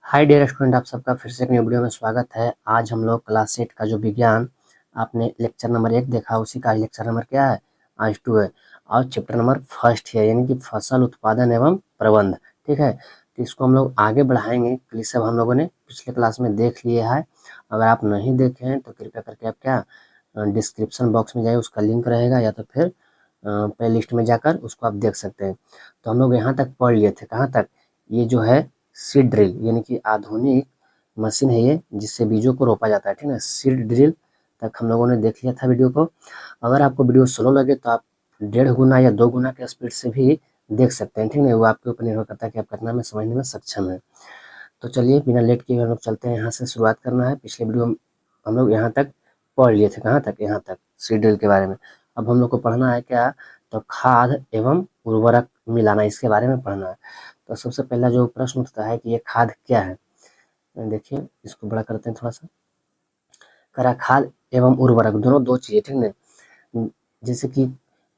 Hi dear student, आप सबका फिर से एक न्यू वीडियो में स्वागत है। आज हम लोग क्लास 8 का जो विज्ञान आपने लेक्चर नंबर 1 देखा, उसी का लेक्चर नंबर क्या है, आज 2 है। और चैप्टर नंबर फर्स्ट है, यानी कि फसल उत्पादन एवं प्रबंध। ठीक है, तो इसको हम लोग आगे बढ़ाएंगे। ये सब हम लोगों ने पिछले क्लास में देख लिया है। अगर आप नहीं देखे हैं तो कृपया करके आप क्या डिस्क्रिप्शन बॉक्स में जाइए, उसका लिंक रहेगा, या तो फिर प्ले लिस्ट में जाकर उसको आप देख सकते हैं। तो हम लोग यहाँ तक पढ़ लिए थे, कहाँ तक, ये जो है सीड ड्रिल, यानी कि आधुनिक मशीन है ये, जिससे बीजों को रोपा जाता है। ठीक है, सीड ड्रिल तक हम लोगों ने देख लिया था वीडियो को। अगर आपको वीडियो स्लो लगे तो आप 1.5 गुना या 2 गुना के स्पीड से भी देख सकते हैं। ठीक है, वो आपके ऊपर निर्भर करता है कि आप कितना में समझने में सक्षम है। तो चलिए बिना लेट किए हम लोग चलते हैं, यहाँ से शुरुआत करना है। पिछले वीडियो हम लोग यहाँ तक पढ़ लिए थे, कहाँ तक, यहाँ तक सीड ड्रिल के बारे में। अब हम लोग को पढ़ना है क्या, तो खाद एवं उर्वरक मिलाना, इसके बारे में पढ़ना है। तो सबसे पहला जो प्रश्न उठता है कि ये खाद क्या है। देखिए इसको बड़ा करते हैं थोड़ा सा। करा खाद एवं उर्वरक दोनों दो चीजें, ठीक है। जैसे कि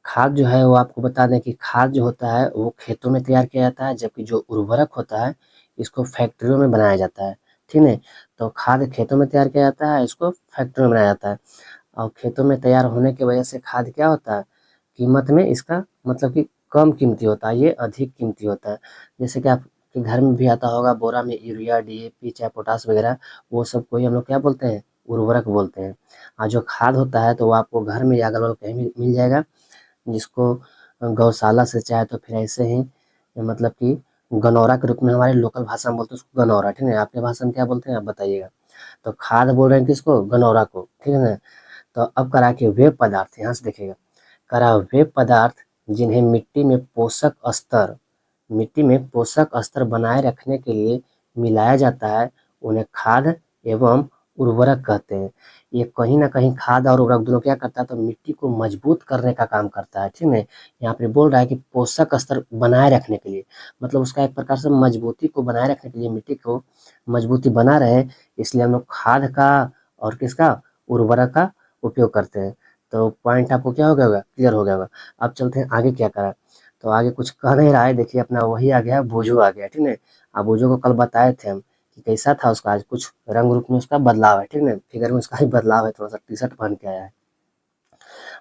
खाद जो है वो आपको बता दें कि खाद जो होता है वो खेतों में तैयार किया जाता है, जबकि जो उर्वरक होता है इसको फैक्ट्रियों में बनाया जाता है। ठीक है, तो खाद खेतों में तैयार किया जाता है, इसको फैक्ट्रियों में बनाया जाता है। और खेतों में तैयार होने की वजह से खाद क्या होता है, कीमत में इसका मतलब कि कम कीमती होता है, ये अधिक कीमती होता है। जैसे कि आपके घर में भी आता होगा बोरा में यूरिया, डीएपी, चाहे पोटास वगैरह, वो सब को ही हम लोग क्या बोलते हैं, उर्वरक बोलते हैं। और जो खाद होता है तो वो आपको घर में या अगल बगल कहीं भी मिल जाएगा, जिसको गौशाला से, चाहे तो फिर ऐसे ही मतलब कि गनौरा के रूप में हमारे लोकल भाषा में बोलते हैं उसको, गनौरा। ठीक है, आपके भाषा में क्या बोलते हैं आप बताइएगा। तो खाद बोल रहे हैं किसको, गनौरा को। ठीक है ना। तो अब करा के वे पदार्थ, यहाँ से देखिएगा, करा वे पदार्थ जिन्हें मिट्टी में पोषक स्तर बनाए रखने के लिए मिलाया जाता है, उन्हें खाद एवं उर्वरक कहते हैं। ये कहीं ना कहीं खाद और उर्वरक दोनों क्या करता है, तो मिट्टी को मजबूत करने का काम करता है। ठीक है, यहाँ पे बोल रहा है कि पोषक स्तर बनाए रखने के लिए, मतलब उसका एक प्रकार से मजबूती को बनाए रखने के लिए, मिट्टी को मजबूती बना रहे, इसलिए हम लोग खाद का और किसका, उर्वरक का उपयोग करते हैं। तो पॉइंट आपको क्या हो गया होगा, क्लियर हो गया होगा। अब चलते हैं आगे क्या करा। तो आगे कुछ कह नहीं रहा है, देखिए अपना वही आ गया, बोझो आ गया। ठीक है, अब बोझो को कल बताए थे हम कि कैसा था उसका, आज कुछ रंग रूप में उसका बदलाव है। ठीक है, फिगर में उसका ही बदलाव है, थोड़ा सा टी शर्ट पहन के आया है।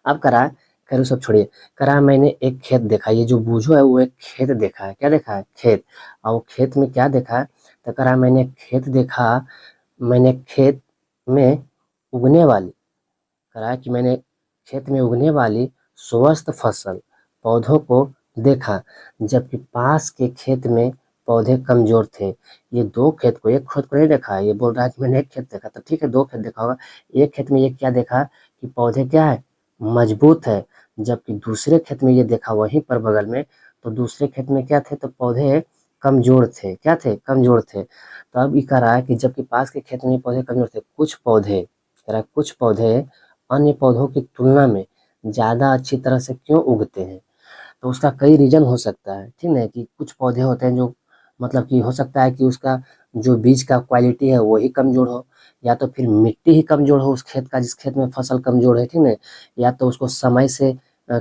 अब करा, खैर सब छोड़िए। करा मैंने एक खेत देखा, ये जो बूझो है वो एक खेत देखा है। क्या देखा है, खेत। और वो खेत में क्या देखा है, तो करा मैंने खेत देखा, मैंने खेत में उगने वाली, करा कि मैंने खेत में उगने वाली स्वस्थ फसल पौधों को देखा, जबकि पास के खेत में पौधे कमजोर थे। ये दो खेत को, एक खेत को नहीं देखा है, ये बोल रहा है कि मैंने एक खेत देखा। तो ठीक है, दो खेत देखा होगा। एक खेत में ये क्या देखा कि पौधे क्या है, मजबूत है, जबकि दूसरे खेत में ये देखा वहीं पर बगल में, तो दूसरे खेत में क्या थे, तो पौधे कमजोर थे। क्या थे, कमजोर थे। तो अब ये कह रहा है कि जबकि पास के खेत में पौधे कमजोर थे, कुछ पौधे, कह रहा है कुछ पौधे अन्य पौधों की तुलना में ज़्यादा अच्छी तरह से क्यों उगते हैं। तो उसका कई रीज़न हो सकता है। ठीक है, कि कुछ पौधे होते हैं जो मतलब कि हो सकता है कि उसका जो बीज का क्वालिटी है वही कमज़ोर हो, या तो फिर मिट्टी ही कमज़ोर हो उस खेत का, जिस खेत में फसल कमज़ोर है। ठीक है, या तो उसको समय से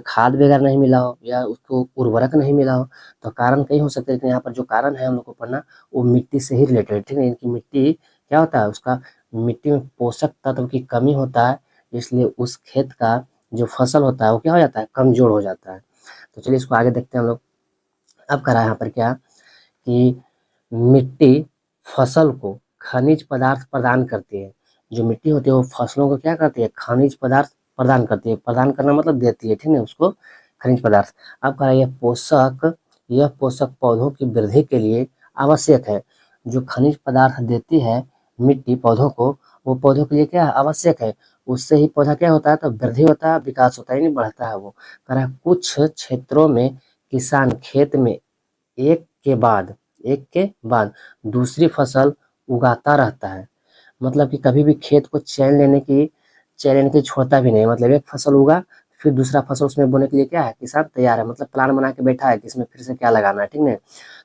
खाद वगैरह नहीं मिला हो, या उसको उर्वरक नहीं मिला हो। तो कारण कई हो सकते हैं, लेकिन यहाँ पर जो कारण है हम लोग को पढ़ना, वो मिट्टी से ही रिलेटेड। ठीक है, इनकी मिट्टी क्या होता है, उसका मिट्टी में पोषक तत्व की कमी होता है, इसलिए उस खेत का जो फसल होता है वो क्या हो जाता है, कमजोर हो जाता है। तो चलिए इसको आगे देखते हैं हम लोग। अब करा यहाँ पर क्या कि मिट्टी फसल को खनिज पदार्थ प्रदान करती है। जो मिट्टी होती है वो फसलों को क्या करती है, खनिज पदार्थ प्रदान करती है। प्रदान करना मतलब देती है। ठीक है, उसको खनिज पदार्थ। अब करा यह पोषक पौधों की वृद्धि के लिए आवश्यक है। जो खनिज पदार्थ देती है मिट्टी पौधों को, वो पौधों के लिए क्या आवश्यक है, उससे ही पौधा क्या होता है, तो वृद्धि होता है, विकास होता है, नहीं बढ़ता है वो। कह रहा है कुछ क्षेत्रों में किसान खेत में एक के बाद दूसरी फसल उगाता रहता है। मतलब कि कभी भी खेत को चैन लेने की छोड़ता भी नहीं। मतलब एक फसल उगा, फिर दूसरा फसल उसमें बोने के लिए क्या है, किसान तैयार है, मतलब प्लान बना के बैठा है कि इसमें फिर से क्या लगाना है। ठीक है,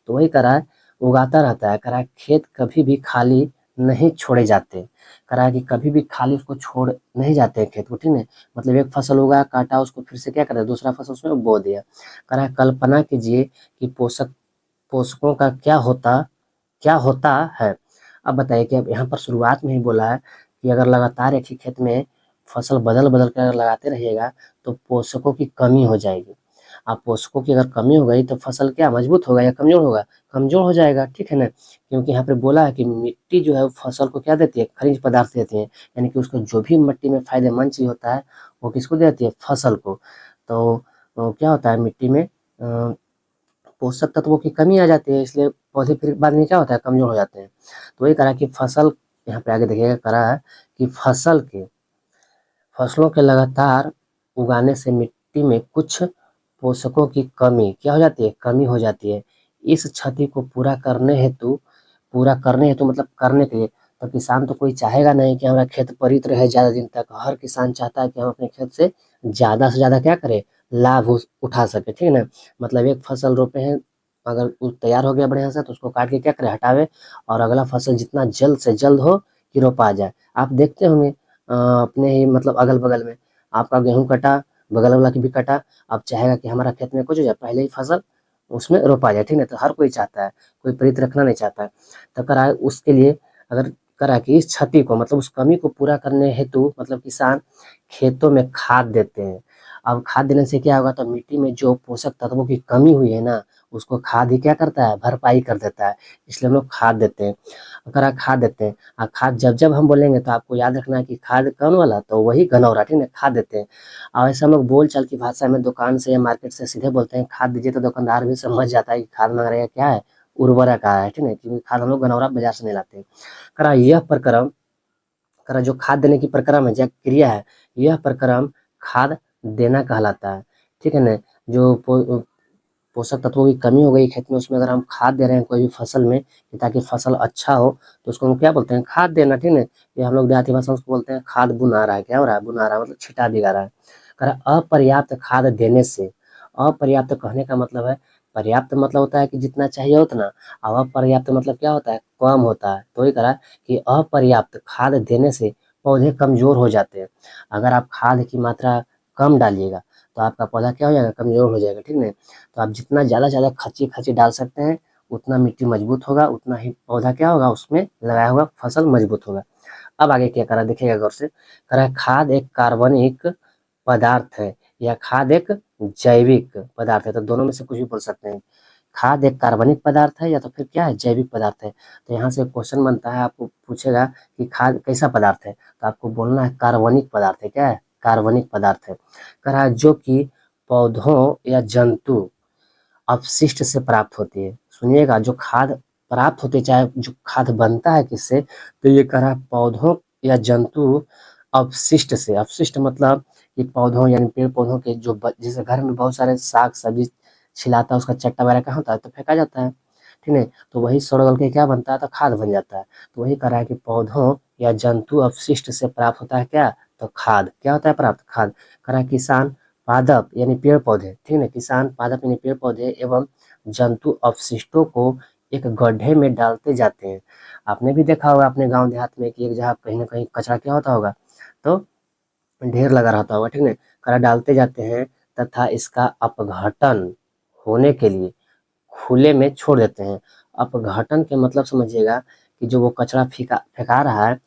तो वही कह रहा है, उगाता रहता है। कह रहा है खेत कभी भी खाली नहीं छोड़े जाते। कह रहा है कि कभी भी खाली उसको छोड़ नहीं जाते खेत को। ठीक है, मतलब एक फसल उगा, काटा, उसको फिर से क्या करे, दूसरा फसल उसमें बो दिया। कह रहा है कल्पना कीजिए कि पोषकों का क्या होता है, अब बताइए कि अब यहाँ पर शुरुआत में ही बोला है कि अगर लगातार एक ही खेत में फसल बदल-बदल कर अगर लगाते रहिएगा तो पोषकों की कमी हो जाएगी। अब पोषकों की अगर कमी हो गई तो फसल क्या मजबूत होगा या कमज़ोर होगा? कमज़ोर हो जाएगा, ठीक है ना? क्योंकि यहाँ पे बोला है कि मिट्टी जो है वो फसल को क्या देती है? खनिज पदार्थ देती है। यानी कि उसको जो भी मिट्टी में फ़ायदेमंद चीज़ होता है, वो किसको देती है? फसल को। तो क्या होता है मिट्टी में पोषक तत्वों की कमी आ जाती है, इसलिए पौधे फिर बाद में क्या होता है? कमज़ोर हो जाते हैं। तो वही करा कि फसल यहाँ पे आगे देखिएगा करा है कि फसलों के लगातार उगाने से मिट्टी में कुछ पोषकों की कमी क्या हो जाती है? कमी हो जाती है। इस क्षति को पूरा करने हेतु मतलब करने के लिए तो किसान तो कोई चाहेगा नहीं कि हमारा खेत पड़ित रहे ज़्यादा दिन तक। हर किसान चाहता है कि हम अपने खेत से ज़्यादा क्या करें? लाभ उठा सकें, ठीक है ना? मतलब एक फसल रोपे हैं, अगर वो तैयार हो गया बढ़िया से तो उसको काट के क्या करें? हटावे और अगला फसल जितना जल्द से जल्द हो कि रोपा जाए। आप देखते होंगे अपने ही मतलब अगल-बगल में आपका गेहूँ कटा, बगल वाला की भी कटा, अब चाहेगा कि हमारा खेत में कुछ हो जाए, पहले ही फसल उसमें रोपा जाए, ठीक है? तो हर कोई चाहता है, कोई प्रीत रखना नहीं चाहता है। तो कराए उसके लिए अगर करा कि इस क्षति को मतलब उस कमी को पूरा करने हेतु मतलब किसान खेतों में खाद देते हैं। अब खाद देने से क्या होगा? तो मिट्टी में जो पोषक तत्वों की कमी हुई है ना, उसको खाद ही क्या करता है? भरपाई कर देता है। इसलिए हम लोग खाद देते हैं। खाद देते हैं। खाद जब-जब हम बोलेंगे तो आपको याद रखना है कि खाद कौन वाला? तो वही घनौरा, ठीक है? खाद देते हैं। और ऐसे हम लोग बोल-चाल की भाषा में दुकान से या मार्केट से सीधे बोलते हैं खाद दीजिए तो दुकानदार भी समझ जाता है कि खाद माँग रहे हैं क्या है? उर्वरक आ है, ठीक है? क्योंकि खाद हम लोग घनौरा बाज़ार से नहीं लाते हैं। यह प्रक्रम जो खाद देने की प्रक्रम है, जो क्रिया है, यह प्रक्रम खाद देना कहलाता है, ठीक है ना? जो पोषक तत्वों की कमी हो गई खेत में उसमें अगर हम खाद दे रहे हैं कोई भी फसल में कि ताकि फसल अच्छा हो तो उसको हम क्या बोलते हैं? खाद देना, ठीक है? ये हम लोग देहाती भाषा में उसको बोलते हैं खाद बुना रहा है, क्या हो रहा है? बुना रहा है मतलब छिटा दिया रहा है। अपर्याप्त खाद देने से, अपर्याप्त कहने का मतलब है पर्याप्त मतलब होता है कि जितना चाहिए उतना, और अपर्याप्त मतलब क्या होता है? कम होता है। तो वही करा कि अपर्याप्त खाद देने से पौधे कमज़ोर हो जाते हैं। अगर आप खाद की मात्रा कम डालिएगा तो आपका पौधा क्या हो जाएगा? कमज़ोर हो जाएगा, ठीक है? तो आप जितना ज़्यादा से ज़्यादा खर्ची-खर्ची डाल सकते हैं, उतना मिट्टी मजबूत होगा, उतना ही पौधा क्या होगा? उसमें लगाया हुआ फसल मजबूत होगा। अब आगे क्या करा देखिएगा गौर से, करा खाद एक कार्बनिक पदार्थ है या खाद एक जैविक पदार्थ है, तो दोनों में से कुछ भी बोल सकते हैं। खाद एक कार्बनिक पदार्थ है या तो फिर क्या है? जैविक पदार्थ है। तो यहाँ से क्वेश्चन बनता है, आपको पूछेगा कि खाद कैसा पदार्थ है? तो आपको बोलना है कार्बनिक पदार्थ है। क्या है? कार्बनिक पदार्थ है। कह रहा है जो कि पौधों या जंतु अपशिष्ट से प्राप्त होती है। सुनिएगा, जो खाद प्राप्त होती है, चाहे जो खाद बनता है किससे? तो ये कह रहा है पौधों या जंतु अपशिष्ट से। अपशिष्ट मतलब कि पौधों यानी पेड़-पौधों के जो जैसे घर में बहुत सारे साग-सब्जी छिलाता है, उसका चट्टा वगैरह क्या होता है? तो फेंका जाता है, ठीक है? तो वही सड़-गल के क्या बनता है? तो खाद बन जाता है। तो वही कह रहा है कि पौधों या जंतु अपशिष्ट से प्राप्त होता है क्या? तो खाद। क्या होता है प्राप्त? खाद। कह रहा है किसान पादप यानी पेड़-पौधे, ठीक है ना? किसान पादप यानी पेड़-पौधे एवं जंतु अपशिष्टों को एक गड्ढे में डालते जाते हैं। आपने भी देखा होगा अपने गाँव देहात में कि एक जगह कहीं न कहीं कचरा क्या होता होगा? तो ढेर लगा रहता होगा, ठीक है? कचरा डालते जाते हैं तथा इसका अपघटन होने के लिए खुले में छोड़ देते हैं। अपघटन के मतलब समझिएगा कि जो वो कचरा फेंका रहा है,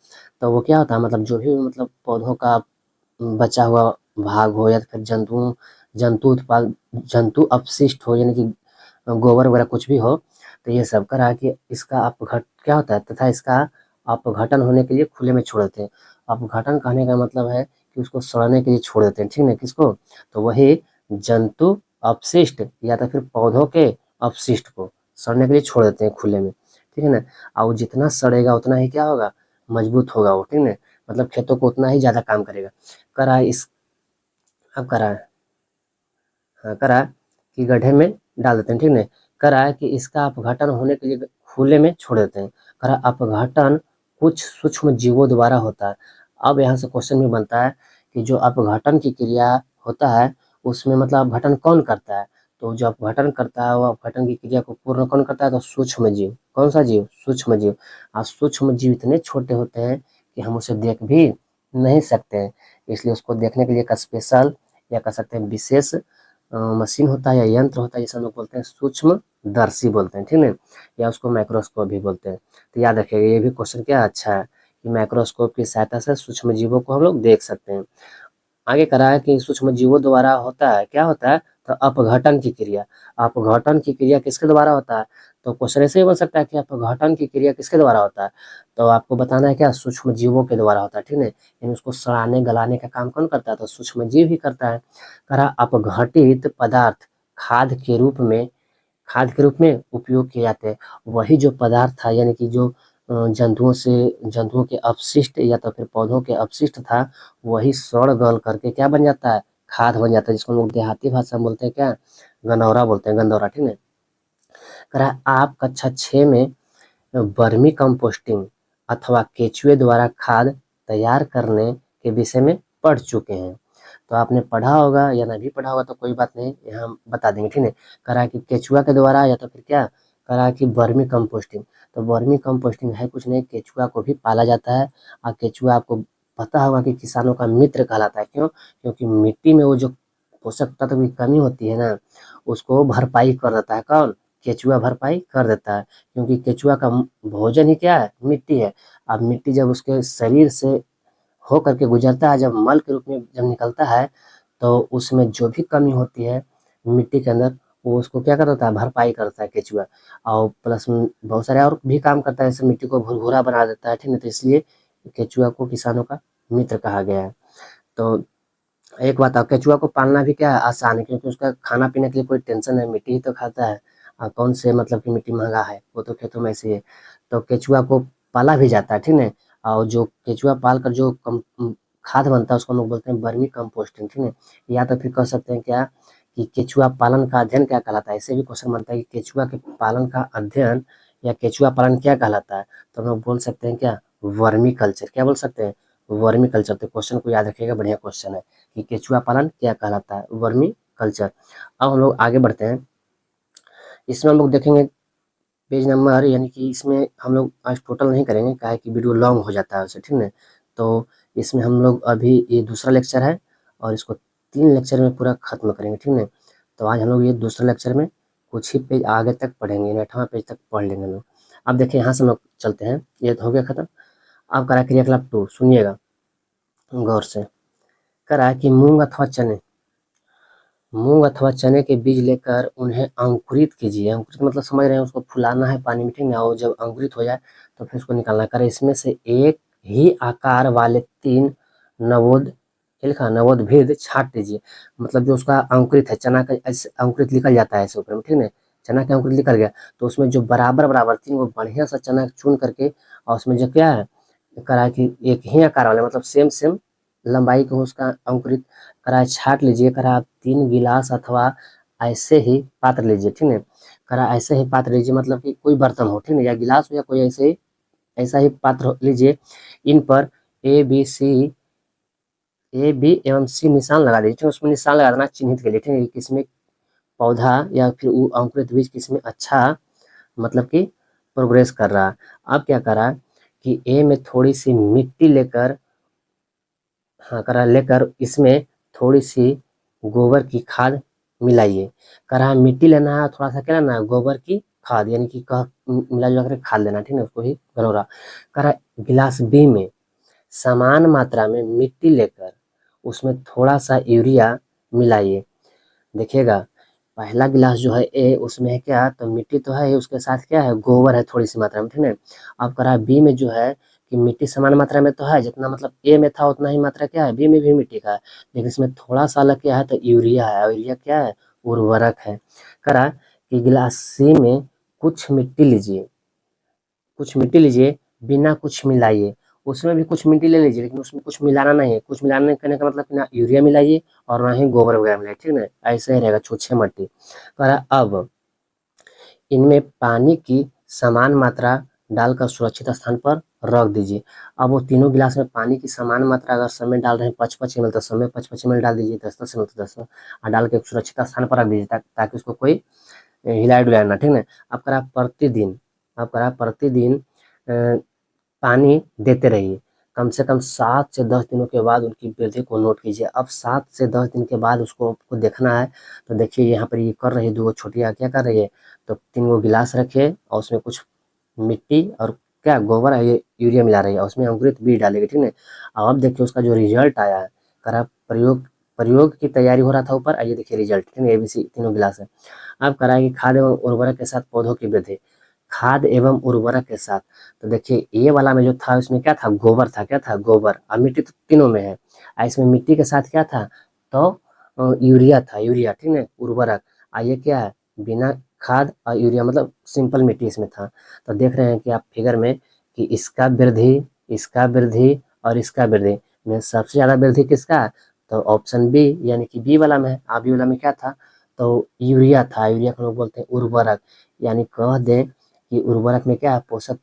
तो वो क्या होता है मतलब जो भी मतलब पौधों का बचा हुआ भाग हो या फिर जंतु अपशिष्ट हो यानी कि गोबर वगैरह कुछ भी हो, तो ये सब करा कि इसका अपघट क्या होता है तथा इसका अपघटन होने के लिए खुले में छोड़ देते हैं। अपघटन कहने का मतलब है कि उसको सड़ने के लिए छोड़ देते हैं, ठीक है? किसको? तो वही जंतु अपशिष्ट या तो फिर पौधों के अपशिष्ट को सड़ने के लिए छोड़ देते हैं खुले में, ठीक है ना? और वो जितना सड़ेगा उतना ही क्या होगा? मजबूत होगा वो, ठीक है ना? मतलब खेतों को उतना ही ज़्यादा काम करेगा। करा इस अब करा है करा कि गड्ढे में डाल देते हैं, ठीक है? करा कि इसका अपघटन होने के लिए खुले में छोड़ देते हैं। करा अपघटन कुछ सूक्ष्म जीवों द्वारा होता है। अब यहाँ से क्वेश्चन भी बनता है कि जो अपघटन की क्रिया होता है उसमें मतलब अपघटन कौन करता है? तो जो अपघटन करता है वो अपघटन की क्रिया को पूर्ण कौन करता है? तो सूक्ष्म जीव। कौन सा जीव? सूक्ष्म जीव। और सूक्ष्म जीव इतने छोटे होते हैं कि हम उसे देख भी नहीं सकते हैं। इसलिए उसको देखने के लिए एक स्पेशल या कह सकते हैं विशेष मशीन होता है या यंत्र होता है जिसे हम लोग बोलते हैं सूक्ष्मदर्शी बोलते हैं, ठीक है, या उसको माइक्रोस्कोप भी बोलते हैं। तो याद रखिएगा ये भी क्वेश्चन क्या अच्छा है कि माइक्रोस्कोप की सहायता से सूक्ष्म जीवों को हम लोग देख सकते हैं। आगे करा है कि सूक्ष्म जीवों द्वारा होता है, क्या होता है, तो अपघटन की क्रिया। अपघटन की क्रिया किसके द्वारा होता है, तो क्वेश्चन ऐसे ही बन सकता है कि अपघटन की क्रिया किसके द्वारा होता है, तो आपको बताना है क्या, सूक्ष्म जीवों के द्वारा होता है, ठीक है, यानी उसको सड़ाने गलाने का काम कौन करता है, तो सूक्ष्म जीव ही करता है। करा अपघटित पदार्थ खाद के रूप में उपयोग किए जाते हैं। वही जो पदार्थ था यानी कि जो जंतुओं के अपशिष्ट या तो फिर पौधों के अपशिष्ट था, वही सड़ गल करके क्या बन जाता है, खाद बन जाता है, जिसको हम लोग देहाती भाषा में बोलते हैं क्या, गनौरा बोलते हैं, गंदौरा, ठीक है। कह रहा है आप कक्षा 6 में वर्मी कंपोस्टिंग अथवा केचुए द्वारा खाद तैयार करने के विषय में पढ़ चुके हैं। तो आपने पढ़ा होगा या नहीं पढ़ा होगा तो कोई बात नहीं, यहाँ हम बता देंगे, ठीक है। कह रहा है कि केचुआ के द्वारा या तो फिर क्या, कह रहा है कि वर्मी कंपोस्टिंग। तो वर्मी कंपोस्टिंग है कुछ नहीं, केचुआ को भी पाला जाता है। और केचुआ आपको पता होगा कि किसानों का मित्र कहलाता है, क्यों, क्योंकि मिट्टी में वो जो पोषक तत्व की कमी होती है ना, उसको भरपाई कर देता है कौन, केचुआ भरपाई कर देता है। क्योंकि केचुआ का भोजन ही क्या है, मिट्टी है। अब मिट्टी जब उसके शरीर से हो करके गुजरता है, जब मल के रूप में जब निकलता है, तो उसमें जो भी कमी होती है मिट्टी के अंदर, वो उसको क्या कर देता है, भरपाई करता है केचुआ। और प्लस में बहुत सारे और भी काम करता है, जैसे मिट्टी को भुरभुरा बना देता है, ठीक है। तो इसलिए केचुआ को किसानों का मित्र कहा गया है। तो एक बात, और केचुआ को पालना भी क्या है, आसान है, क्योंकि उसका खाना पीने के लिए कोई टेंशन है, मिट्टी ही तो खाता है। कौन से मतलब कि मिट्टी महंगा है, वो तो खेतों में ऐसे ही है। तो केचुआ को पाला भी जाता है, ठीक है। और जो केचुआ पाल कर जो खाद बनता है उसको हम लोग बोलते हैं वर्मी कंपोस्टिंग, ठीक है। या तो फिर कह सकते हैं क्या कि केचुआ पालन का अध्ययन क्या कहलाता है, ऐसे भी क्वेश्चन बनता है कि केचुआ के पालन का अध्ययन या केचुआ पालन क्या कहलाता है, तो हम लोग बोल सकते हैं क्या, वर्मी कल्चर, क्या बोल सकते हैं, वर्मी कल्चर। तो क्वेश्चन को याद रखिएगा, बढ़िया क्वेश्चन है कि केचुआ पालन क्या कहलाता है, वर्मी कल्चर। अब हम लोग आगे बढ़ते हैं, इसमें हम लोग देखेंगे पेज नंबर, यानी कि इसमें हम लोग आज टोटल नहीं करेंगे, क्या है कि वीडियो लॉन्ग हो जाता है उससे, ठीक है। तो इसमें हम लोग अभी ये दूसरा लेक्चर है और इसको 3 लेक्चर में पूरा खत्म करेंगे, ठीक है। तो आज हम लोग ये दूसरे लेक्चर में कुछ ही पेज आगे तक पढ़ेंगे, 8वां पेज तक पढ़ लेंगे हम लोग। अब देखिए यहाँ से हम लोग चलते हैं, ये तो हो गया खत्म। अब करा क्रियाकलाप 2, सुनिएगा गौर से। करा कि मूंग अथवा चने के बीज लेकर उन्हें अंकुरित कीजिए। अंकुरित मतलब समझ रहे हैं, उसको फुलाना है पानी में, ठीक है, और जब अंकुरित हो जाए तो फिर उसको निकालना। करें इसमें से एक ही आकार वाले 3 नवोद, क्या लिखा, नवोद्भिद छांट दीजिए। मतलब जो उसका अंकुरित है, चना का ऐसे अंकुरित निकल जाता है ऐसे ऊपर में, ठीक है, चना का अंकुरित निकल गया, तो उसमें जो बराबर बराबर 3 को बढ़िया सा चना चुन करके, और उसमें जो क्या है, करा कि एक ही आकार वाले मतलब सेम सेम लंबाई को उसका अंकुरित करा छाट लीजिए। करा 3 गिलास अथवा ऐसे ही पात्र लीजिए, ठीक है। करा ऐसे ही पात्र लीजिए मतलब कि कोई बर्तन हो, ठीक है, या गिलास हो या कोई ऐसे ही ऐसा ही पात्र लीजिए। इन पर ए बी एवं सी निशान लगा दीजिए, ठीक है, उसमें निशान लगा देना चिन्हित के लिए, ठीक है, किसमें पौधा या फिर वो अंकुरित बीज किसमें अच्छा मतलब कि प्रोग्रेस कर रहा है। अब क्या करा कि ए में थोड़ी सी मिट्टी लेकर, हाँ करा लेकर इसमें थोड़ी सी गोबर की खाद मिलाइए। करा मिट्टी लेना है, थोड़ा सा क्या लेना है, गोबर की खाद, यानी कि कह मिला जुला कर खाद लेना, ठीक है, उसको ही गनौरा। करा गिलास बी में समान मात्रा में मिट्टी लेकर उसमें थोड़ा सा यूरिया मिलाइए। देखिएगा, पहला गिलास जो है ए, उसमें है क्या, तो मिट्टी तो है, उसके साथ क्या है, गोबर है थोड़ी सी मात्रा में, ठीक है। अब करा बी में जो है कि मिट्टी समान मात्रा में तो है, जितना मतलब ए में था उतना ही मात्रा क्या है, बी में भी मिट्टी का है, लेकिन इसमें थोड़ा सा अलग क्या है, तो यूरिया है। और यूरिया क्या है, उर्वरक है। करा कि गिलास सी में कुछ मिट्टी लीजिए, बिना कुछ मिलाइए। उसमें भी कुछ मिट्टी ले लीजिए, लेकिन उसमें कुछ मिलाना नहीं है। कुछ मिलाना करने का मतलब कि ना यूरिया मिलाइए और ना ही गोबर वगैरह मिलाइए, ठीक है ना, ऐसे ही रहेगा छुच्छे मट्टी। करा अब इनमें पानी की समान मात्रा डालकर सुरक्षित स्थान पर रख दीजिए। अब वो तीनों गिलास में पानी की समान मात्रा अगर समय डाल रहे हैं 5-5 ml, तो समय 5-5 ml डाल दीजिए, 10-10 ml तो 10 और डाल के सुरक्षित स्थान पर रख दीजिए, ताकि उसको कोई हिलाए डुलाए ना, ठीक है। अब करा प्रतिदिन पानी देते रहिए। कम से कम 7 से 10 दिनों के बाद उनकी वृद्धि को नोट कीजिए। अब 7 से 10 दिन के बाद उसको आपको देखना है, तो देखिए यहाँ पर ये कर रही है, 2 छोटियाँ क्या कर रही है, तो 3 गो गिलास रखिए और उसमें कुछ मिट्टी और क्या गोबर है, ये यूरिया मिला रही है, उसमें अंकुरित बीज डालेगी, ठीक है। अब देखिए उसका जो रिजल्ट आया है, करा प्रयोग प्रयोग की तैयारी हो रहा था ऊपर, आइए देखिए रिजल्ट, ठीक है। ABC तीनों गिलास है। अब करा कि खाद एवं उर्वरक के साथ पौधों की वृद्धि, खाद एवं उर्वरक के साथ, तो देखिए ये वाला में जो था उसमें क्या था, गोबर था, क्या था, गोबर। अब मिट्टी तो तीनों में है, इसमें मिट्टी के साथ क्या था, तो यूरिया था, यूरिया, ठीक है, उर्वरक। ये क्या है, बिना खाद और यूरिया, मतलब सिंपल मिट्टी इसमें था। तो देख रहे हैं कि आप फिगर में कि इसका वृद्धि, इसका वृद्धि और इसका वृद्धि में सबसे ज्यादा वृद्धि किसका है, तो ऑप्शन बी यानी कि बी वाला में है। बी वाला में क्या था, तो यूरिया था, यूरिया को लोग बोलते हैं उर्वरक, यानी कह दें कि उर्वरक में क्या है, पोषक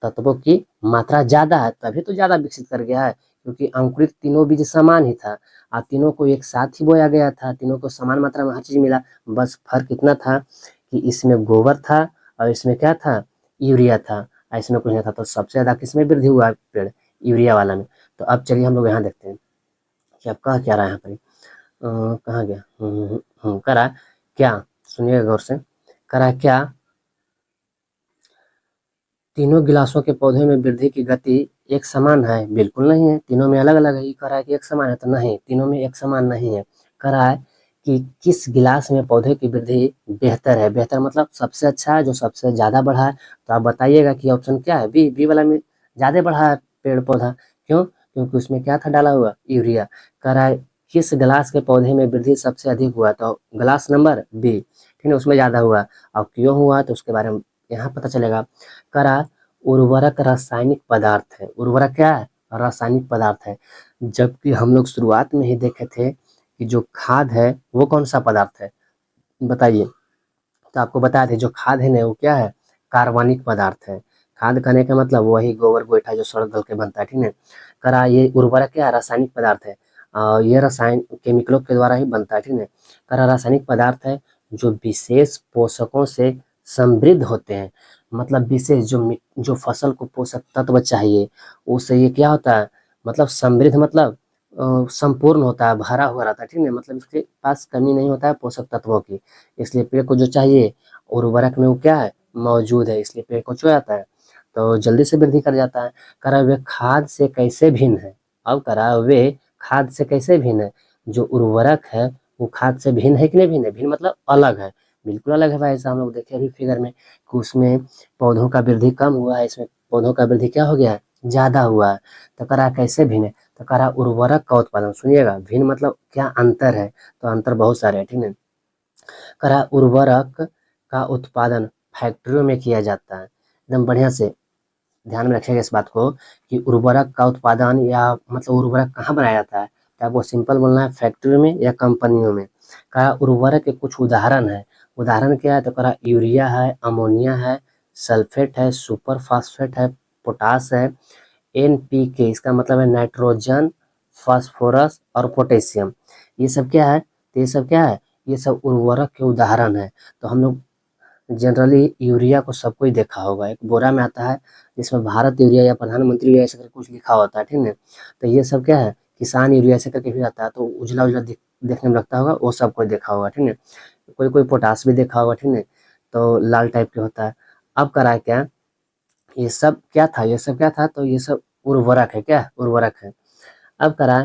तत्वों की मात्रा ज्यादा है, तभी तो ज्यादा विकसित कर गया है, क्योंकि अंकुरित तीनों बीज समान ही था, तीनों को एक साथ ही बोया गया था, तीनों को समान मात्रा में हर चीज मिला। बस फर्क इतना था कि इसमें गोबर था और इसमें क्या था, यूरिया था, इसमें कुछ नहीं था। तो सबसे ज्यादा किसमें वृद्धि हुआ पेड़, यूरिया वाला में। तो अब चलिए हम लोग यहाँ देखते हैं कि अब कह क्या रहा है यहाँ पर, कहाँ गया, करा क्या, सुनिएगा गौर से, करा क्या, तीनों गिलासों के पौधे में वृद्धि की गति एक समान है, बिल्कुल नहीं है, तीनों में अलग अलग है। ये कह रहा है कि एक समान है, तो नहीं, तीनों में एक समान नहीं है। कह रहा है कि किस गिलास में पौधे की वृद्धि बेहतर है, बेहतर मतलब सबसे अच्छा है, जो सबसे ज्यादा बढ़ा है। तो आप बताइएगा कि ऑप्शन क्या है, बी, बी वाला में ज्यादा बढ़ा है पेड़ पौधा, क्यों, क्योंकि उसमें क्या था डाला हुआ, यूरिया। कह रहा है किस गिलास के पौधे में वृद्धि सबसे अधिक हुआ, तो गिलास नंबर बी, ठीक है, उसमें ज्यादा हुआ। और क्यों हुआ तो उसके बारे में यहाँ पता चलेगा। करा उर्वरक रासायनिक पदार्थ है, उर्वरक क्या है, रासायनिक पदार्थ है, जबकि हम लोग शुरुआत में ही देखे थे कि जो खाद है वो कौन सा पदार्थ है, बताइए। तो आपको बताया थे जो खाद है ना वो क्या है, कार्बनिक पदार्थ है। खाद कहने का मतलब वही गोबर गोईठा जो सड़क गल के बनता है, ठीक है। करा ये उर्वरक क्या है, रासायनिक पदार्थ है, ये रसायन केमिकलों के द्वारा ही बनता है, ठीक है। करा रासायनिक पदार्थ है जो विशेष पोषकों से समृद्ध होते हैं, मतलब विशेष जो फसल को पोषक तत्व चाहिए उससे ये क्या होता है, मतलब समृद्ध मतलब संपूर्ण होता है, भरा हुआ रहता है, ठीक है, मतलब इसके पास कमी नहीं होता है पोषक तत्वों की, इसलिए पेड़ को जो चाहिए उर्वरक में वो क्या है, मौजूद है, इसलिए पेड़ को चो जाता है, तो जल्दी से वृद्धि कर जाता है। करा वे खाद से कैसे भिन्न है, अब करा वे खाद से कैसे भिन्न है, जो उर्वरक है वो खाद से भिन्न है कि नहीं भिन्न है, भिन्न मतलब अलग है, बिल्कुल अलग है भाई। ऐसा हम लोग देखे अभी फिगर में कि उसमें पौधों का वृद्धि कम हुआ है, इसमें पौधों का वृद्धि क्या हो गया है, ज्यादा हुआ है। तो करा कैसे भिन्न है, तो करा उर्वरक का उत्पादन, सुनिएगा भिन्न मतलब क्या अंतर है, तो अंतर बहुत सारे हैं, ठीक है। करा उर्वरक का उत्पादन फैक्ट्रियों में किया जाता है, एकदम बढ़िया से ध्यान में रखिएगा इस बात को कि उर्वरक का उत्पादन या मतलब उर्वरक कहाँ बनाया जाता है, तो आपको सिंपल बोलना है फैक्ट्री में या कंपनियों में। कहा उर्वरक के कुछ उदाहरण है, उदाहरण क्या है, तो कहा यूरिया है, अमोनिया है, सल्फेट है, सुपर फास्फेट है, पोटास है, NPK इसका मतलब है नाइट्रोजन, फास्फोरस और पोटेशियम, ये सब क्या है, तो ये सब क्या है, ये सब उर्वरक के उदाहरण है। तो हम लोग जनरली यूरिया को सबको ही देखा होगा, एक बोरा में आता है जिसमें भारत यूरिया या प्रधानमंत्री यूरिया ऐसे करके कुछ लिखा होता है, ठीक है। तो ये सब क्या है, किसान यूरिया ऐसे करके भी आता है, तो उजला उजला देखने में लगता होगा, वो सबको देखा होगा, ठीक है। कोई कोई पोटास भी देखा होगा, ठीक है, तो लाल टाइप के होता है। अब करा है क्या, ये सब क्या था, ये सब क्या था, तो ये सब उर्वरक है, क्या उर्वरक है। अब करा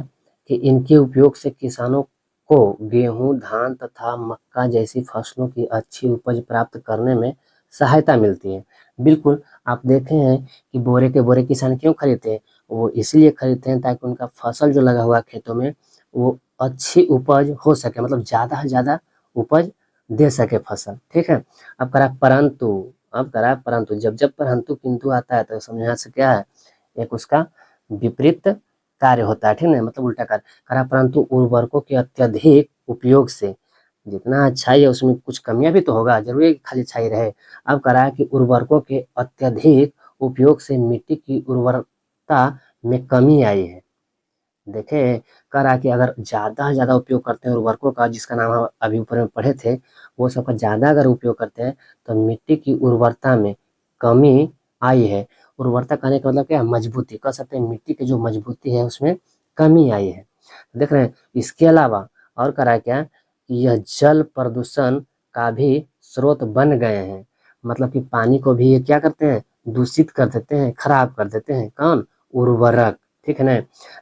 कि इनके उपयोग से किसानों को गेहूं, धान तथा मक्का जैसी फसलों की अच्छी उपज प्राप्त करने में सहायता मिलती है। बिल्कुल, आप देखे हैं कि बोरे के बोरे किसान क्यों खरीदते हैं, वो इसलिए खरीदते हैं ताकि उनका फसल जो लगा हुआ है खेतों में वो अच्छी उपज हो सके, मतलब ज़्यादा से ज़्यादा उपज दे सके फसल, ठीक है। अब करा परंतु, अब करा परंतु, जब जब परंतु किंतु आता है तो समझना से क्या है, एक उसका विपरीत कार्य होता है, ठीक है, मतलब उल्टा कार्य। करा परंतु उर्वरकों के अत्यधिक उपयोग से, जितना अच्छाई है उसमें कुछ कमियां भी तो होगा, जरूरी है कि खाली अच्छाई रहे। अब करा कि उर्वरकों के अत्यधिक उपयोग से मिट्टी की उर्वरता में कमी आई है। देखे, करा कि अगर ज्यादा से ज्यादा उपयोग करते हैं उर्वरकों का, जिसका नाम हम अभी ऊपर में पढ़े थे, वो सबका ज्यादा अगर उपयोग करते हैं तो मिट्टी की उर्वरता में कमी आई है। उर्वरता कहने का मतलब क्या है, मजबूती कह सकते हैं, मिट्टी की जो मजबूती है उसमें कमी आई है। देख रहे हैं, इसके अलावा और करा क्या कि यह जल प्रदूषण का भी स्रोत बन गए हैं। मतलब कि पानी को भी ये क्या करते हैं, दूषित कर देते हैं, खराब कर देते हैं, कौन, उर्वरक, ठीक है ना।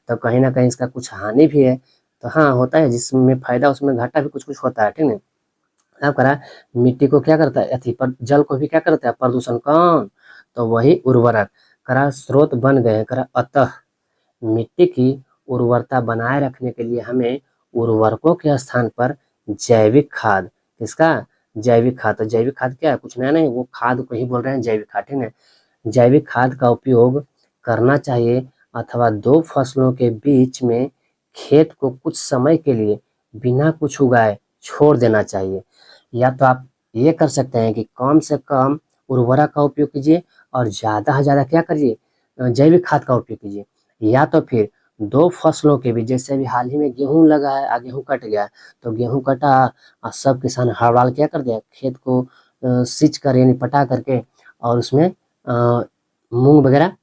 तो कहीं ना कहीं इसका कुछ हानि भी है। तो हाँ, होता है, जिसमें फायदा उसमें घाटा भी कुछ कुछ होता है, ठीक है। अब करा मिट्टी को क्या करता है, अथी पर जल को भी क्या करता है, प्रदूषण, कौन, तो वही उर्वरक। करा स्रोत बन गए हैं। करा अतः मिट्टी की उर्वरता बनाए रखने के लिए हमें उर्वरकों के स्थान पर जैविक खाद, किसका, जैविक खाद। तो जैविक खाद क्या है, कुछ नया नहीं, वो खाद को ही बोल रहे हैं जैविक खाद, ठीक है। जैविक खाद का उपयोग करना चाहिए, अथवा दो फसलों के बीच में खेत को कुछ समय के लिए बिना कुछ उगाए छोड़ देना चाहिए। या तो आप ये कर सकते हैं कि कम से कम उर्वरक का उपयोग कीजिए और ज़्यादा से ज़्यादा क्या करिए, जैविक खाद का उपयोग कीजिए। या तो फिर दो फसलों के बीच, जैसे अभी हाल ही में गेहूं लगा है, गेहूं कट गया, तो गेहूं कटा और सब किसान हड़ वाल क्या कर दिया, खेत को सींच कर यानी पटा करके और उसमें मूंग वगैरह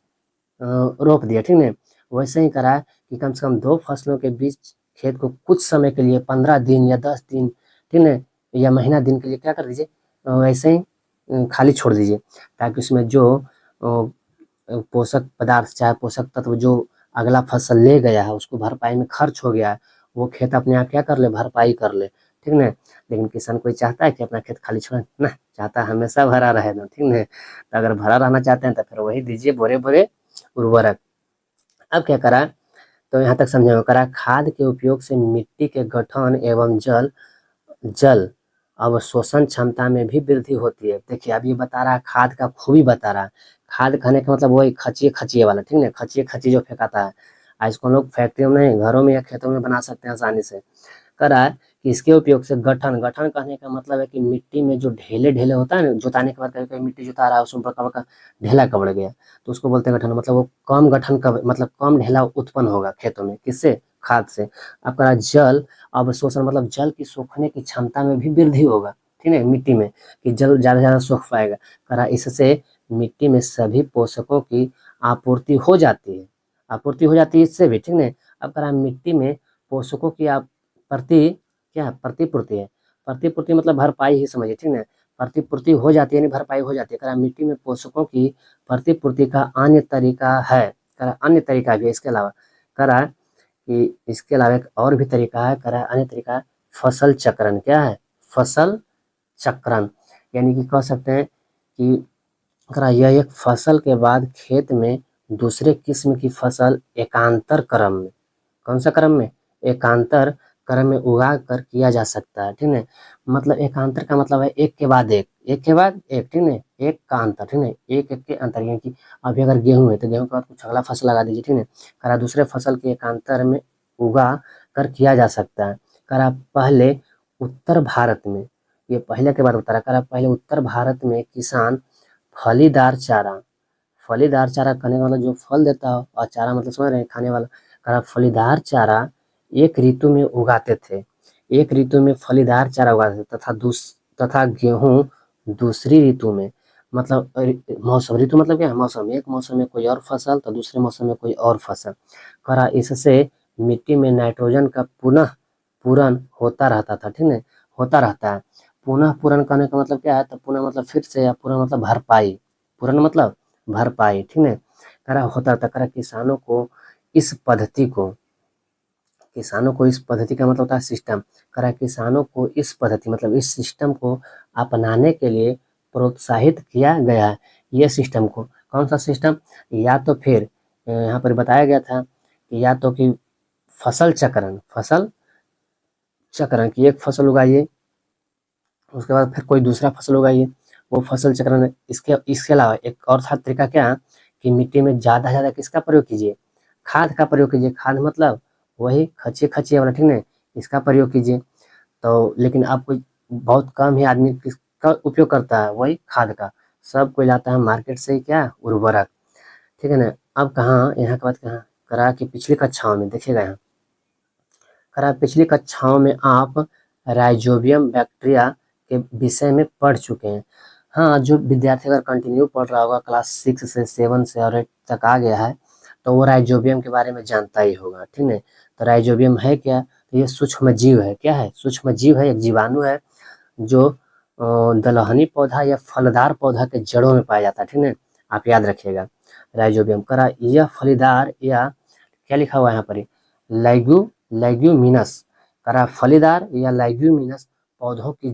रोप दिया, ठीक है। वैसे ही करा कि कम से कम दो फसलों के बीच खेत को कुछ समय के लिए 15 दिन या 10 दिन, ठीक है, या महीना दिन के लिए क्या कर दीजिए, वैसे ही खाली छोड़ दीजिए, ताकि उसमें जो पोषक पदार्थ चाहे पोषक तत्व जो अगला फसल ले गया है उसको भरपाई में खर्च हो गया है, वो खेत अपने आप क्या कर ले, भरपाई कर ले, ठीक है। लेकिन किसान कोई चाहता है कि अपना खेत खाली छोड़े ना, चाहता है हमेशा भरा रहे ना, ठीक है। तो अगर भरा रहना चाहते हैं तो फिर वही दीजिए, बोरे बोरे उर्वरक। अब क्या करा, तो यहाँ तक समझे करा, खाद के उपयोग से मिट्टी के गठन एवं जल जल अवशोषण क्षमता में भी वृद्धि होती है। देखिए अब ये बता रहा है, खाद का खूबी बता रहा है। खाद खाने का मतलब वही खचिए खचिए वाला, ठीक है, खचिए खचिए जो फेंकाता है, आज इसको हम लोग फैक्ट्रियों में, घरों में या खेतों में बना सकते हैं आसानी से। करा है कि इसके उपयोग से गठन, गठन कहने का मतलब है कि मिट्टी में जो ढेले ढेले होता है ना, जुताने के बाद कभी कभी मिट्टी जुता रहा है उसमें बड़का बड़का ढेला कबड़ गया, तो उसको बोलते हैं गठन। मतलब वो कम गठन का मतलब कम ढेला उत्पन्न होगा खेतों में, किससे, खाद से। अब करा जल अवशोषण, मतलब जल की सोखने की क्षमता में भी वृद्धि होगा, ठीक है, मिट्टी में, कि जल ज्यादा से ज्यादा सोख पाएगा। करा इससे मिट्टी में सभी पोषकों की आपूर्ति हो जाती है, आपूर्ति हो जाती है इससे भी, ठीक है। अब करा मिट्टी में पोषकों की प्रति क्या है, प्रतिपूर्ति है। प्रतिपूर्ति मतलब भरपाई ही समझिए, ठीक है। प्रतिपूर्ति हो जाती है यानी भरपाई हो जाती है। करा मिट्टी में पोषकों की प्रतिपूर्ति का अन्य तरीका है, करा अन्य तरीका भी है इसके अलावा। करा कि इसके अलावा एक और भी तरीका है, करा अन्य तरीका, फसल चक्रण। क्या है, फसल चक्रण, यानी कि कह सकते हैं कि करा यह एक फसल के बाद खेत में दूसरे किस्म की फसल एकांतर क्रम में, कौन सा क्रम में, एकांतर क्रम में उगा कर किया जा सकता है, ठीक है। मतलब एकांतर का मतलब है एक के बाद एक, एक के बाद एक, ठीक है, एक का अंतर, ठीक है, एक एक के अंतर, यानी कि अभी अगर गेहूं है तो गेहूं के बाद कुछ अगला फसल लगा दीजिए, ठीक है। करा दूसरे फसल के एकांतर में उगा कर किया जा सकता है। करा पहले उत्तर भारत में, ये पहले के बारे में बता रहा, करा पहले उत्तर भारत में किसान फलीदार चारा, फलीदार चारा करने वाला जो फल देता हो, और चारा मतलब समझ रहे हैं, खाने वाला, करा फलीदार चारा एक ऋतु में उगाते थे, एक ऋतु में फलीदार चारा उगाते थे, तथा गेहूं दूसरी ऋतु में, मतलब मौसम, ऋतु मतलब क्या है, मौसम, एक मौसम में कोई और फसल तो दूसरे मौसम में कोई और फसल। करा इससे मिट्टी में नाइट्रोजन का पुनः पूरण होता रहता था, ठीक है, होता रहता है। पुनः पूरण करने का मतलब क्या है, तो पुनः मतलब फिर से, या पूर्ण मतलब भरपाई, पूर्ण मतलब भरपाई, ठीक है, करा होता था। करा किसानों को इस पद्धति का मतलब होता है सिस्टम। करा किसानों को इस पद्धति मतलब इस सिस्टम को अपनाने के लिए प्रोत्साहित किया गया है। ये सिस्टम को, कौन सा सिस्टम, या तो फिर यहाँ पर बताया गया था कि या तो कि फसल चक्रण, फसल चक्रण की एक फसल उगाइए, उसके बाद फिर कोई दूसरा फसल उगाइए, वो फसल चक्रण। इसके इसके अलावा एक और था तरीका, क्या कि मिट्टी में ज़्यादा से ज़्यादा किसका प्रयोग कीजिए, खाद का प्रयोग कीजिए। खाद मतलब वही खचिए खचिए वाला, ठीक है, इसका प्रयोग कीजिए। तो लेकिन आपको बहुत कम ही आदमी किसका उपयोग करता है, वही खाद का, सब कोई लाता है मार्केट से, क्या, उर्वरक, ठीक है ना। अब कहाँ, यहाँ के बाद कहाँ करा कि पिछली कक्षाओं में देखिएगा, यहाँ करा पिछली कक्षाओं में आप राइजोबियम बैक्टीरिया के विषय में पढ़ चुके हैं। हाँ, जो विद्यार्थी अगर कंटिन्यू पढ़ रहा होगा क्लास 6 से 7 से और 8 तक आ गया है, तो वो राइजोबियम के बारे में जानता ही होगा, ठीक है। तो राइजोबियम है क्या? तो ये सूक्ष्म जीव है। क्या है? सूक्ष्म जीव है, एक जीवाणु है जो दलहनी पौधा या फलदार पौधा के जड़ों में पाया जाता है, ठीक है। आप याद रखिएगा राइजोबियम करा यह फलीदार या क्या लिखा हुआ है यहाँ पर लेग्यूमिनस करा फलीदार या लेग्यूमिनस पौधों की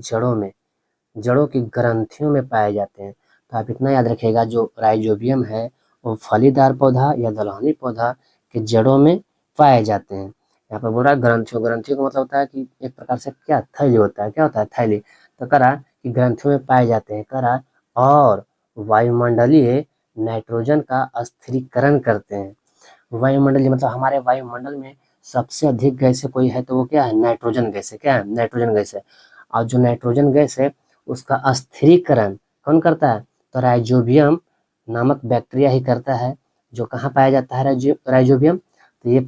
जड़ों की ग्रंथियों में पाए जाते हैं। तो आप इतना याद रखिएगा जो राइजोबियम है वो फलीदार पौधा या दलहनी पौधा के जड़ों में पाए जाते हैं। यहाँ पर बोल रहा है ग्रंथियों का मतलब होता है कि एक प्रकार से क्या थैली होता है। क्या होता है? थैली। तो करा कि ग्रंथियों में पाए जाते हैं करा और वायुमंडलीय नाइट्रोजन का स्थिरीकरण करते हैं। वायुमंडलीय मतलब हमारे वायुमंडल में सबसे अधिक गैसें कोई है तो वो क्या है? नाइट्रोजन गैस है। क्या है? नाइट्रोजन गैस है। और जो नाइट्रोजन गैस है उसका स्थिरीकरण कौन करता है? तो राइजोबियम नामक बैक्टीरिया ही करता है। जो कहाँ पाया जाता है राइजोबियम? तो ये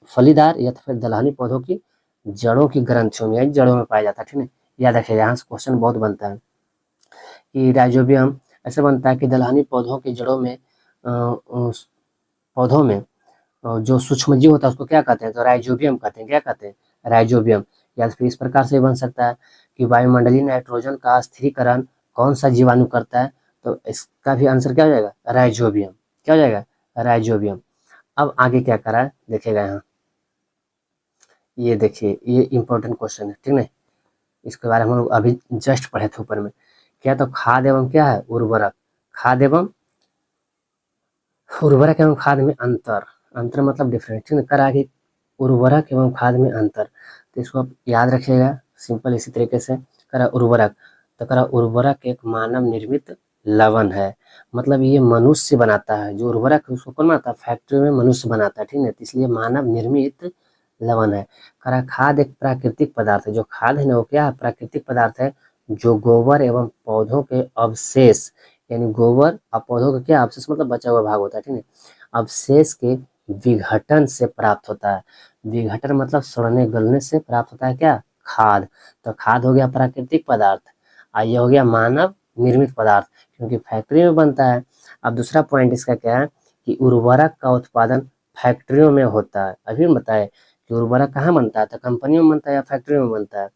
फलीदार या तो फिर दलहनी पौधों की जड़ों की ग्रंथियों में या जड़ों में पाया जाता है, ठीक है। याद रखिएगा, यहाँ से क्वेश्चन बहुत बनता है कि राइजोबियम ऐसे बनता है कि दलहनी पौधों की जड़ों में उस पौधों में जो सूक्ष्मजीव होता है उसको क्या कहते हैं? तो राइजोबियम कहते हैं। क्या कहते हैं? राइजोबियम। या फिर इस प्रकार से बन सकता है कि वायुमंडलीय नाइट्रोजन का स्थिरीकरण कौन सा जीवाणु करता है? तो इसका भी आंसर क्या हो जाएगा? राइजोबियम। क्या हो जाएगा? राइजोबियम। अब आगे क्या करा है देखिएगा यहाँ, ये देखिए ये इंपॉर्टेंट क्वेश्चन है, ठीक है। इसके बारे में हम लोग अभी जस्ट पढ़े थे ऊपर में। क्या? तो खाद एवं क्या है? उर्वरक। खाद एवं उर्वरक एवं खाद में अंतर। अंतर मतलब डिफरेंस, ठीक है। करा कि उर्वरक एवं खाद में अंतर, तो इसको आप याद रखिएगा सिंपल इसी तरीके से। करा उर्वरक, तो करा उर्वरक एक मानव निर्मित लवण है। मतलब ये मनुष्य बनाता है। जो उर्वरक है उसको कौन बनाता है? फैक्ट्री में मनुष्य बनाता है, ठीक है। इसलिए मानव निर्मित लवण है। करा खाद एक प्राकृतिक पदार्थ है। जो खाद है ना वो क्या है? प्राकृतिक पदार्थ है जो गोबर एवं पौधों के अवशेष यानी गोबर और पौधों का क्या अवशेष मतलब बचा हुआ भाग होता है, ठीक है। अवशेष के विघटन से प्राप्त होता है। विघटन मतलब सड़ने गलने से प्राप्त होता है क्या? खाद। तो खाद हो गया प्राकृतिक पदार्थ और ये हो गया मानव निर्मित पदार्थ क्योंकि फैक्ट्री में बनता है। अब दूसरा पॉइंट इसका क्या है कि उर्वरक का उत्पादन फैक्ट्रियों में होता है। अभी बताए कि उर्वरक कहाँ बनता है? तो कंपनियों में बनता है या फैक्ट्रियों में बनता है।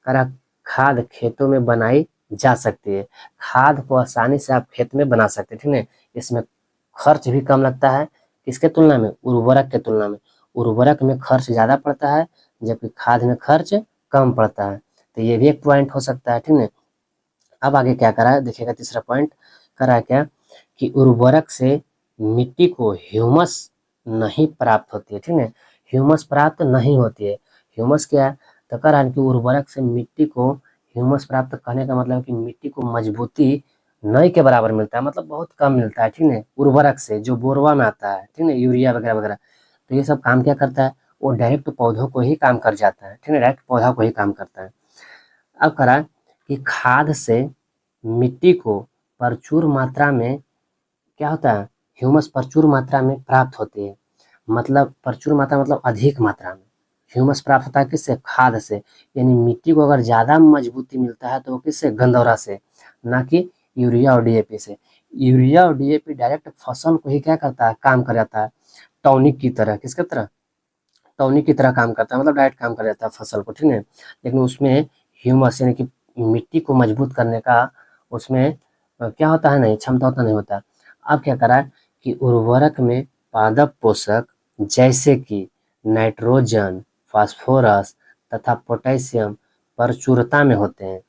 करा खाद खेतों में बनाई जा सकती है। खाद को आसानी से आप खेत में बना सकते हैं, ठीक है। इसमें खर्च भी कम लगता है किसके तुलना में? उर्वरक के तुलना में। उर्वरक में खर्च ज्यादा पड़ता है जबकि खाद में खर्च कम पड़ता है। तो ये भी एक पॉइंट हो सकता है, ठीक है। अब आगे क्या करा है देखिएगा, तीसरा पॉइंट करा क्या कि उर्वरक से मिट्टी को ह्यूमस नहीं प्राप्त होती है, ठीक है। ह्यूमस प्राप्त नहीं होती है। ह्यूमस क्या है? तो करा कि उर्वरक से मिट्टी को ह्यूमस प्राप्त करने का मतलब कि मिट्टी को मजबूती नई के बराबर मिलता है, मतलब बहुत कम मिलता है, ठीक है। उर्वरक से जो बोरवा में आता है, ठीक है, यूरिया वगैरह वगैरह। तो ये सब काम क्या करता है? वो डायरेक्ट पौधों को ही काम कर जाता है, ठीक है। डायरेक्ट पौधा को ही काम करता है। अब करा कि खाद से मिट्टी को प्रचुर मात्रा में क्या होता है? ह्यूमस प्रचुर मात्रा में प्राप्त होती है। मतलब प्रचुर मात्रा मतलब अधिक मात्रा में ह्यूमस प्राप्त होता है किससे? खाद से। यानी मिट्टी को अगर ज्यादा मजबूती मिलता है तो वो किससे? गंधौरा से, ना कि यूरिया और डीएपी से। यूरिया और डीएपी डायरेक्ट फसल को ही क्या करता है? काम कर जाता है टॉनिक की तरह। किसके तरह? टॉनिक की तरह काम करता है, मतलब डायरेक्ट काम कर जाता है फसल को, ठीक है। लेकिन उसमें ह्यूमस यानी कि मिट्टी को मजबूत करने का उसमें क्या होता है? नहीं क्षमता होता नहीं होता। अब क्या करा कि उर्वरक में पादप पोषक जैसे कि नाइट्रोजन, फास्फोरस तथा पोटेशियम प्रचुरता में होते हैं।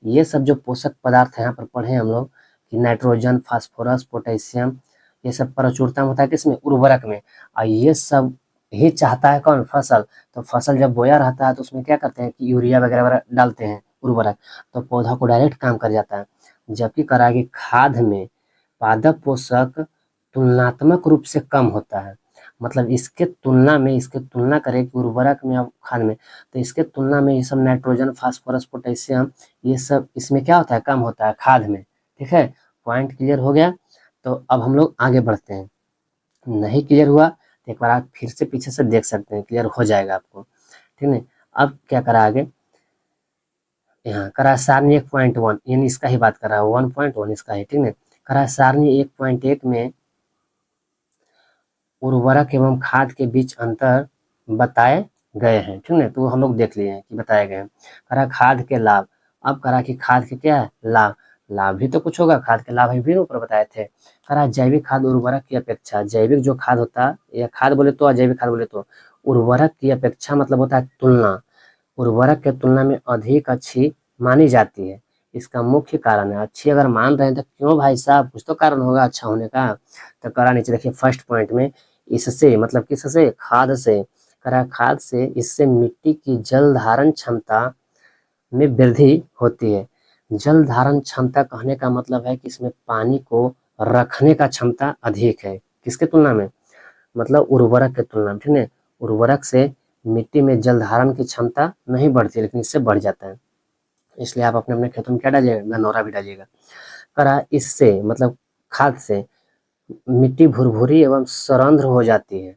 ये सब जो पोषक पदार्थ यहाँ पर पढ़े हम लोग कि नाइट्रोजन, फास्फोरस, पोटेशियम ये सब प्रचुरता में होता है किसमें? उर्वरक में। और ये सब ही चाहता है कौन? फसल। तो फसल जब बोया रहता है तो उसमें क्या करते हैं कि यूरिया वगैरह वगैरह डालते हैं उर्वरक, तो पौधा को डायरेक्ट काम कर जाता है। जबकि करा कि खाद में पादप पोषक तुलनात्मक रूप से कम होता है। मतलब इसके तुलना करें कि उर्वरक में और खाद में, तो इसके तुलना में ये सब नाइट्रोजन, फास्फोरस, पोटेशियम ये सब इसमें क्या होता है? कम होता है खाद में, ठीक है। पॉइंट क्लियर हो गया? तो अब हम लोग आगे बढ़ते हैं। नहीं क्लियर हुआ तो एक बार आप फिर से पीछे से देख सकते हैं, क्लियर हो जाएगा आपको, ठीक है। अब क्या करा आगे यहाँ करा सारणी 1.1 यानी इसका ही बात कर रहा है, 1.1 इसका है, ठीक है। करा सारणी 1.1 में उर्वरक एवं खाद के बीच अंतर बताए गए हैं, ठीक है। तो हम लोग देख लिए हैं कि बताए गए हैं। करा खाद के लाभ, अब करा कि खाद के क्या है लाभ, लाभ भी तो कुछ होगा, खाद के लाभ भी ऊपर बताए थे। करा जैविक खाद उर्वरक की अपेक्षा, जैविक जो खाद होता है या खाद बोले तो अजैविक खाद बोले तो उर्वरक की अपेक्षा मतलब होता है तुलना, उर्वरक के तुलना में अधिक अच्छी मानी जाती है। इसका मुख्य कारण है, अच्छी अगर मान रहे हैं तो क्यों भाई साहब, कुछ तो कारण होगा अच्छा होने का। तो करा नीचे देखिए फर्स्ट पॉइंट में, इससे मतलब किससे, खाद से, करा खाद से इससे मिट्टी की जल धारण क्षमता में वृद्धि होती है। जल धारण क्षमता कहने का मतलब है कि इसमें पानी को रखने का क्षमता अधिक है, किसके तुलना में, मतलब उर्वरक के तुलना में, ठीक है। उर्वरक से मिट्टी में जल धारण की क्षमता नहीं बढ़ती, लेकिन इससे बढ़ जाता है। इसलिए आप अपने अपने खेतों में क्या डालिएगा, गनौरा भी डालिएगा। करा इससे मतलब खाद से मिट्टी भुरभुरी एवं सरंध्र हो जाती है।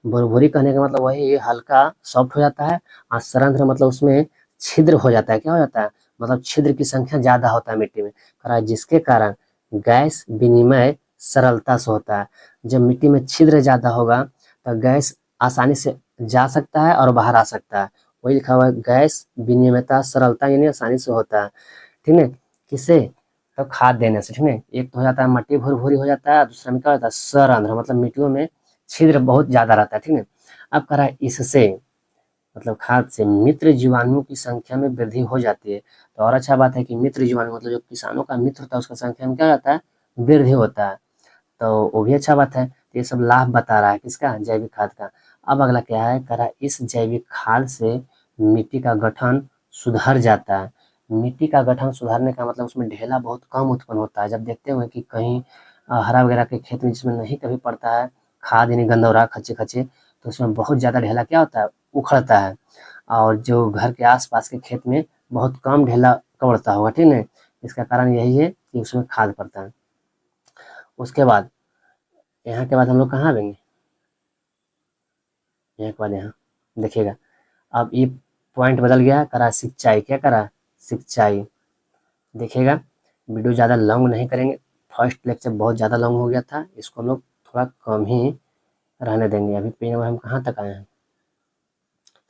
भुरभुरी कहने का मतलब वही हल्का सॉफ्ट हो जाता है, और सरंध्र मतलब उसमें छिद्र हो जाता है, क्या हो जाता है, मतलब छिद्र की संख्या ज्यादा होता है मिट्टी में, करा जिसके कारण गैस विनिमय सरलता से होता है। जब मिट्टी में छिद्र ज्यादा होगा तो गैस आसानी से जा सकता है और बाहर आ सकता है, वही लिखा हुआ है गैस विनिमयता सरलता यानी आसानी से होता है, ठीक है। किससे, तो खाद देने से, ठीक है। एक तो हो जाता है मट्टी भुरभुरी हो जाता है, दूसरा में क्या होता है सरंध्र, मतलब मिट्टियों में छिद्र बहुत ज्यादा रहता है, ठीक है। अब करा इससे मतलब खाद से मित्र जीवाणुओं की संख्या में वृद्धि हो जाती है। तो और अच्छा बात है कि मित्र जीवाणु मतलब जो किसानों का मित्र होता है उसका संख्या में क्या होता है, वृद्धि होता है, तो वो भी अच्छा बात है। तो ये सब लाभ बता रहा है किसका, जैविक खाद का। अब अगला क्या है, करा इस जैविक खाद से मिट्टी का गठन सुधर जाता है। मिट्टी का गठन सुधारने का मतलब उसमें ढेला बहुत कम उत्पन्न होता है। जब देखते हुए कि कहीं हरा वगैरह के खेत में जिसमें नहीं कभी पड़ता है खाद यानी गंदौरा खच्चे खच्चे, तो उसमें बहुत ज़्यादा ढेला क्या होता है, उखड़ता है, और जो घर के आसपास के खेत में बहुत कम ढेला कवड़ता होगा, ठीक है। इसका कारण यही है कि उसमें खाद पड़ता है। उसके बाद यहाँ के बाद हम लोग कहाँ आएंगे, यहाँ के बाद यहाँ देखिएगा, अब ये पॉइंट बदल गया, करा सिंचाई, क्या करा सिंचाई, देखिएगा। वीडियो ज़्यादा लॉन्ग नहीं करेंगे, फर्स्ट लेक्चर बहुत ज़्यादा लॉन्ग हो गया था, इसको हम लोग थोड़ा कम ही रहने देंगे। अभी पेज नंबर हम कहाँ तक आए हैं,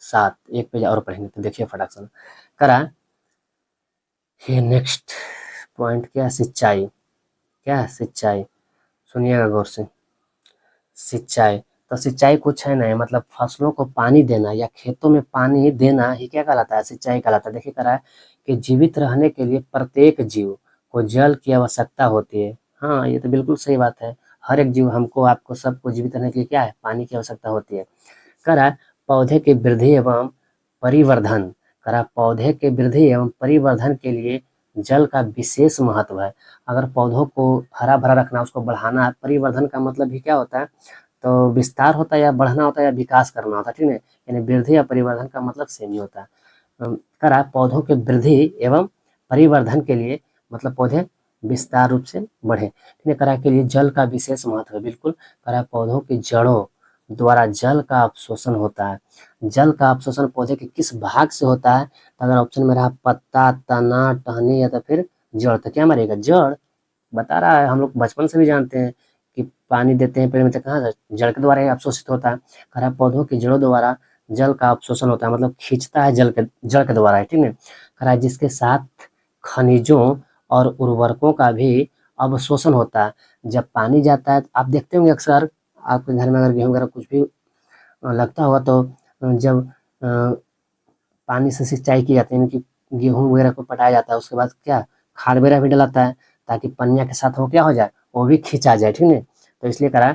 7, एक पेज और पढ़ेंगे, तो देखिए फटाक से करा। ये नेक्स्ट पॉइंट क्या है, सिंचाई, क्या है सिंचाई, सुनिएगा गौर से। सिंचाई, तो सिंचाई कुछ है नहीं, मतलब फसलों को पानी देना या खेतों में पानी देना ही क्या कहलाता है, सिंचाई कहलाता है। देखिए करा है कि जीवित रहने के लिए प्रत्येक जीव को जल की आवश्यकता होती है। हाँ ये तो बिल्कुल सही बात है, हर एक जीव, हमको आपको सबको जीवित रहने के लिए क्या है, पानी की आवश्यकता होती है। करा पौधे की वृद्धि एवं परिवर्धन, करा पौधे के वृद्धि एवं परिवर्धन के लिए जल का विशेष महत्व है। अगर पौधों को हरा भरा रखना, उसको बढ़ाना, परिवर्धन का मतलब भी क्या होता है, तो विस्तार होता है या बढ़ना होता है या विकास करना होता है, ठीक है। यानी वृद्धि या परिवर्धन का मतलब सेम ही होता है। करा पौधों के वृद्धि एवं परिवर्धन के लिए मतलब पौधे विस्तार रूप से बढ़े, ठीक है। करा के लिए जल का विशेष महत्व है, बिल्कुल। करा पौधों की जड़ों द्वारा जल का अवशोषण होता है। जल का अवशोषण पौधे के किस भाग से होता है, तो अगर ऑप्शन में रहा पत्ता, तना, टहनी या तो फिर जड़, तो क्या मारेगा, जड़। बता रहा है, हम लोग बचपन से भी जानते हैं कि पानी देते हैं पेड़ में तो कहाँ से, जड़ के द्वारा ही अवशोषित होता है। खरा पौधों की जड़ों द्वारा जल का अवशोषण होता है, मतलब खींचता है जड़ के द्वारा, ठीक है। खरा जिसके साथ खनिजों और उर्वरकों का भी अवशोषण होता है। जब पानी जाता है, आप देखते होंगे अक्सर आपके घर में अगर गेहूं वगैरह कुछ भी लगता होगा, तो जब पानी से सिंचाई की जाती है, यानी कि गेहूं वगैरह को पटाया जाता है, उसके बाद क्या खाद वगैरह भी डलाता है, ताकि पनिया के साथ वो क्या हो जाए, वो भी खींचा जाए, ठीक है। तो इसलिए करा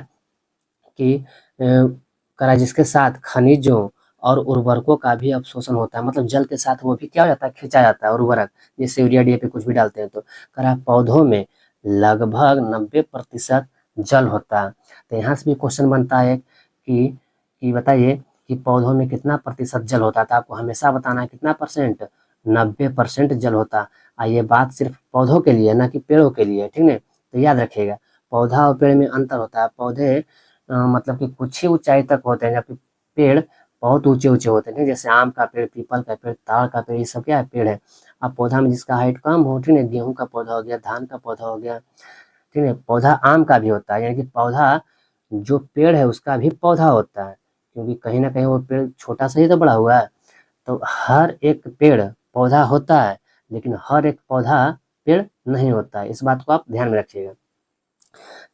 कि करा जिसके साथ खनिजों और उर्वरकों का भी अवशोषण होता है, मतलब जल के साथ वो भी क्या हो जाता है, खींचा जाता है उर्वरक, जैसे यूरिया डीएपी कुछ भी डालते हैं। तो करा पौधों में लगभग 90% जल होता है। तो यहाँ से भी क्वेश्चन बनता है कि बताइए कि पौधों में कितना प्रतिशत जल होता है, तो आपको हमेशा बताना है कितना परसेंट, 90% जल होता है। ये बात सिर्फ पौधों के लिए ना कि पेड़ों के लिए, ठीक है। तो याद रखिएगा, पौधा और पेड़ में अंतर होता है। पौधे मतलब कि कुछ ही ऊंचाई तक होते हैं, जबकि पेड़ बहुत ऊंचे ऊंचे होते हैं, जैसे आम का पेड़, पीपल का पेड़, ताड़ का पेड़, ये सब क्या है, पेड़ है। अब पौधा में जिसका हाइट कम हो, ठीक है, गेहूं का पौधा हो गया, धान का पौधा हो गया, ठीक है, पौधा आम का भी होता है, यानी कि पौधा जो पेड़ है उसका भी पौधा होता है, क्योंकि कहीं ना कहीं वो पेड़ छोटा सा ही तो बड़ा हुआ है। तो हर एक पेड़ पौधा होता है, लेकिन हर एक पौधा पेड़ नहीं होता है, इस बात को आप ध्यान में रखिएगा।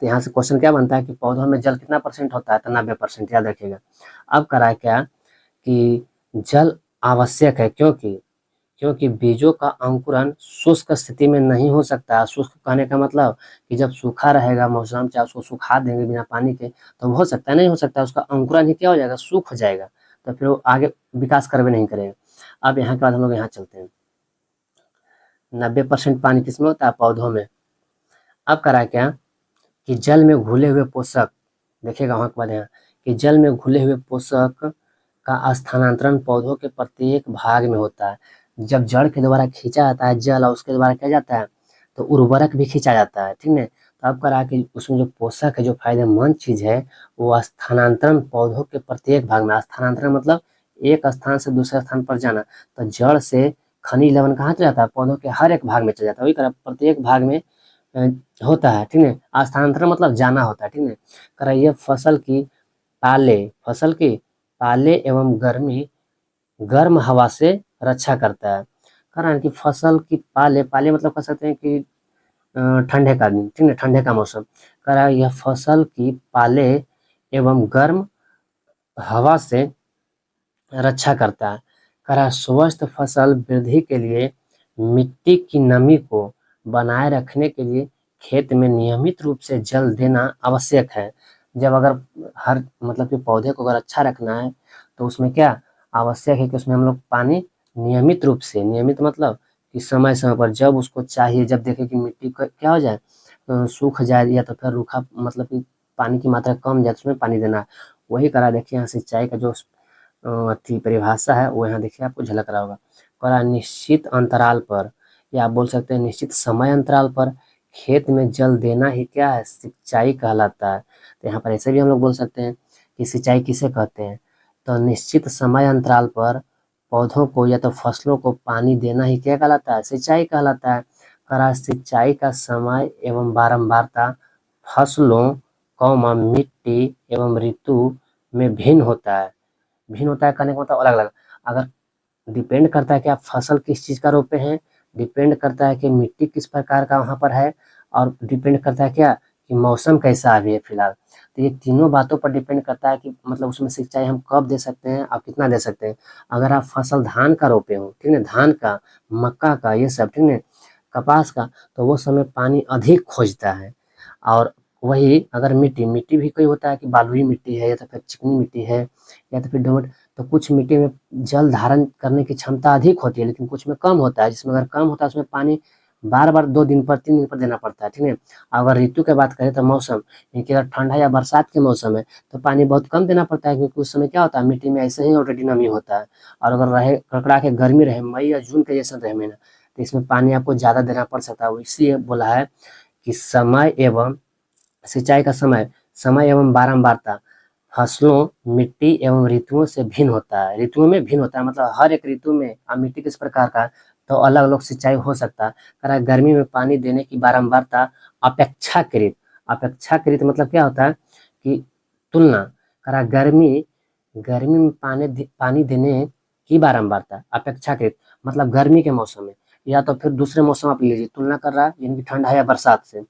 तो यहाँ से क्वेश्चन क्या बनता है कि पौधों में जल कितना परसेंट होता है, तो 90%, याद रखिएगा। अब करा है क्या कि जल आवश्यक है, क्योंकि क्योंकि बीजों का अंकुरन शुष्क स्थिति में नहीं हो सकता। शुष्क कहने का मतलब कि जब सूखा रहेगा मौसम, चाहे उसको सुखा देंगे बिना पानी के, तो हो सकता है, नहीं हो सकता, उसका अंकुरन ही क्या हो जाएगा, सूख जाएगा, तो फिर वो आगे विकास करवे नहीं करेगा। अब यहाँ के बाद हम लोग यहाँ चलते हैं। 90% पानी किसमें होता है, पौधों में। अब करा क्या कि जल में घुले हुए पोषक, देखिएगा वहाँ के बाद यहाँ कि जल में घुले हुए पोषक का स्थानांतरण पौधों के प्रत्येक भाग में होता है। जब जड़ के द्वारा खींचा जाता है जल, और उसके द्वारा क्या जाता है, तो उर्वरक भी खींचा जाता है, ठीक है। तो अब करा कि उसमें जो पोषक है, जो फायदेमंद चीज है, वो स्थानांतरण पौधों के प्रत्येक भाग में। स्थानांतरण मतलब एक स्थान से दूसरे स्थान पर जाना। तो जड़ से खनिज लवण कहाँ चला जाता है, पौधों के हर एक भाग में चला जाता है, वही करा प्रत्येक भाग में होता है, ठीक है। स्थानांतरण मतलब जाना होता है, ठीक है। करा ये फसल की पाले एवं गर्म हवा से रक्षा करता है। कारण कि फसल की पाले पाले मतलब कह सकते हैं कि ठंडे का दिन, ठीक है, ठंडे का मौसम। करा यह फसल की पाले एवं गर्म हवा से रक्षा करता है। करा स्वस्थ फसल वृद्धि के लिए मिट्टी की नमी को बनाए रखने के लिए खेत में नियमित रूप से जल देना आवश्यक है। जब अगर हर मतलब कि पौधे को अगर अच्छा रखना है, तो उसमें क्या आवश्यक है कि उसमें हम लोग पानी नियमित रूप से, नियमित मतलब कि समय समय पर जब उसको चाहिए, जब देखे कि मिट्टी क्या हो जाए, सूख जाए या तो फिर रूखा मतलब कि पानी की मात्रा कम जाए, उसमें पानी देना है। वही करा देखिए यहाँ सिंचाई का जो परिभाषा है वो यहाँ देखिए आपको झलक रहा होगा। करा निश्चित अंतराल पर, या आप बोल सकते हैं निश्चित समय अंतराल पर खेत में जल देना ही क्या है, सिंचाई कहलाता है। तो यहाँ पर ऐसे भी हम लोग बोल सकते हैं कि सिंचाई किसे कहते हैं, तो निश्चित समय अंतराल पर पौधों को या तो फसलों को पानी देना ही क्या कहलाता है, सिंचाई कहलाता है। करा सिंचाई का समय एवं बारंबारता फसलों मिट्टी एवं ऋतु में भिन्न होता है। भिन्न होता है कहने का मतलब अलग अलग, अगर डिपेंड करता है कि आप फसल किस चीज का रोपे हैं, डिपेंड करता है कि मिट्टी किस प्रकार का वहां पर है, और डिपेंड करता है क्या कि मौसम कैसा अभी है फिलहाल। तो ये तीनों बातों पर डिपेंड करता है कि मतलब उसमें सिंचाई हम कब दे सकते हैं और कितना दे सकते हैं। अगर आप फसल धान का रोपे हो, ठीक है, धान का, मक्का का, ये सब, ठीक है, कपास का, तो वो समय पानी अधिक खोजता है। और वही अगर मिट्टी मिट्टी भी कोई होता है कि बालुई मिट्टी है या तो फिर चिकनी मिट्टी है या तो फिर दोमट, तो कुछ मिट्टी में जल धारण करने की क्षमता अधिक होती है, लेकिन कुछ में कम होता है। जिसमें अगर कम होता है उसमें पानी बार बार 2 दिन पर 3 दिन पर देना पड़ता है, ठीक है। अगर ऋतु की बात करें तो मौसम, यानी अगर ठंडा या बरसात के मौसम है तो पानी बहुत कम देना पड़ता है, क्योंकि उस समय क्या होता है मिट्टी में ऐसे ही ऑलरेडी नमी होता है। और अगर रहे कड़कड़ा के गर्मी रहे, मई या जून के जैसा रहे महीना, तो इसमें पानी आपको ज्यादा देना पड़ सकता है। इसलिए बोला है कि समय एवं सिंचाई का समय, समय एवं बारंबारता फसलों, मिट्टी एवं ऋतुओं से भिन्न होता है। ऋतुओं में भिन्न होता है मतलब हर एक ऋतु में अब मिट्टी किस प्रकार का, तो अलग अलग सिंचाई हो सकता है। करा गर्मी में पानी देने की बारंबारता अपेक्षाकृत, अपेक्षाकृत मतलब क्या होता है कि तुलना। करा गर्मी गर्मी में पानी देने की बारंबारता अपेक्षाकृत मतलब गर्मी के मौसम में, या तो फिर दूसरे मौसम आप लीजिए, तुलना कर रहा है यानी कि ठंडा या बरसात से,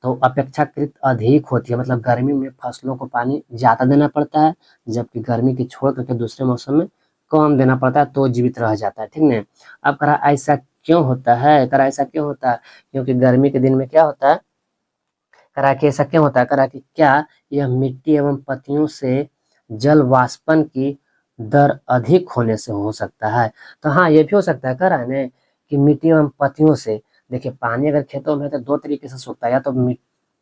तो अपेक्षाकृत अधिक होती है। मतलब गर्मी में फसलों को पानी ज्यादा देना पड़ता है, जबकि गर्मी की छोड़ करके दूसरे मौसम में कम देना पड़ता है, तो जीवित रह जाता है, ठीक है। अब करा ऐसा क्यों होता है, करा ऐसा क्यों होता है, क्योंकि गर्मी के दिन में क्या होता है, करा कि ऐसा क्यों होता है, करा कि क्या यह मिट्टी एवं पत्तियों से जल वाष्पन की दर अधिक होने से हो सकता है। तो हाँ, ये भी हो सकता है, करा ने कि मिट्टी एवं पत्तियों से, देखिए पानी अगर खेतों में है तो दो तरीके से सूखता है, या तो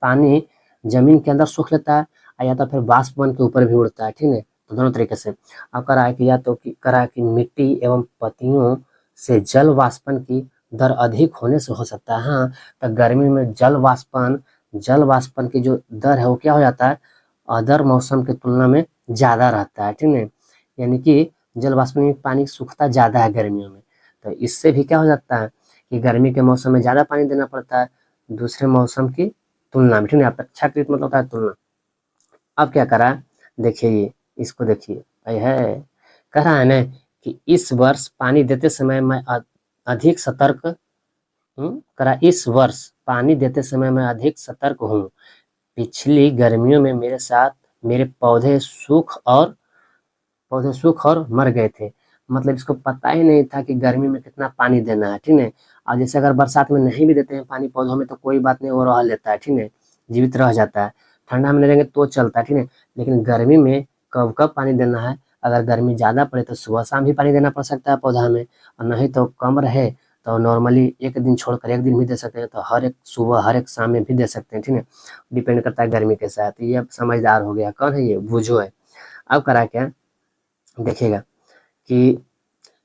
पानी जमीन के अंदर सूख लेता है, या तो फिर वाष्प बन के ऊपर भी उड़ता है, ठीक है, तो दोनों तरीके से। अब करा है कि या तो करा है कि मिट्टी एवं पत्तियों से जल वाष्पन की दर अधिक होने से हो सकता है। हाँ, तो गर्मी में जल वाष्पन की जो दर है वो क्या हो जाता है, अदर मौसम की तुलना में ज्यादा रहता है, ठीक है। यानी कि जल वाष्पन में पानी सूखता ज्यादा है गर्मियों में, तो इससे भी क्या हो जाता है कि गर्मी के मौसम में ज़्यादा पानी देना पड़ता है दूसरे मौसम की तुलना में, ठीक है। अपेक्षाकृत मतलब होता है तुलना। अब क्या करा, देखिए ये, इसको देखिए, भाई है, कह रहा है ना कि इस वर्ष पानी देते समय मैं अधिक सतर्क हूँ, करा इस वर्ष पानी देते समय मैं अधिक सतर्क हूँ। पिछली गर्मियों में मेरे साथ मेरे पौधे सूख और मर गए थे। मतलब इसको पता ही नहीं था कि गर्मी में कितना पानी देना है, ठीक है। और जैसे अगर बरसात में नहीं भी देते हैं पानी पौधों में तो कोई बात नहीं, वो रह लेता है, ठीक है, जीवित रह जाता है। ठंडा में नहीं देंगे तो चलता है, ठीक है। लेकिन गर्मी में कब कब पानी देना है, अगर गर्मी ज़्यादा पड़े तो सुबह शाम भी पानी देना पड़ सकता है पौधा में, और नहीं तो कम रहे तो नॉर्मली एक दिन छोड़कर एक दिन भी दे सकते हैं, तो हर एक सुबह हर एक शाम में भी दे सकते हैं, ठीक है। डिपेंड करता है गर्मी के साथ। ये अब समझदार हो गया। कौन है ये, बुझो है। अब करा क्या, देखिएगा कि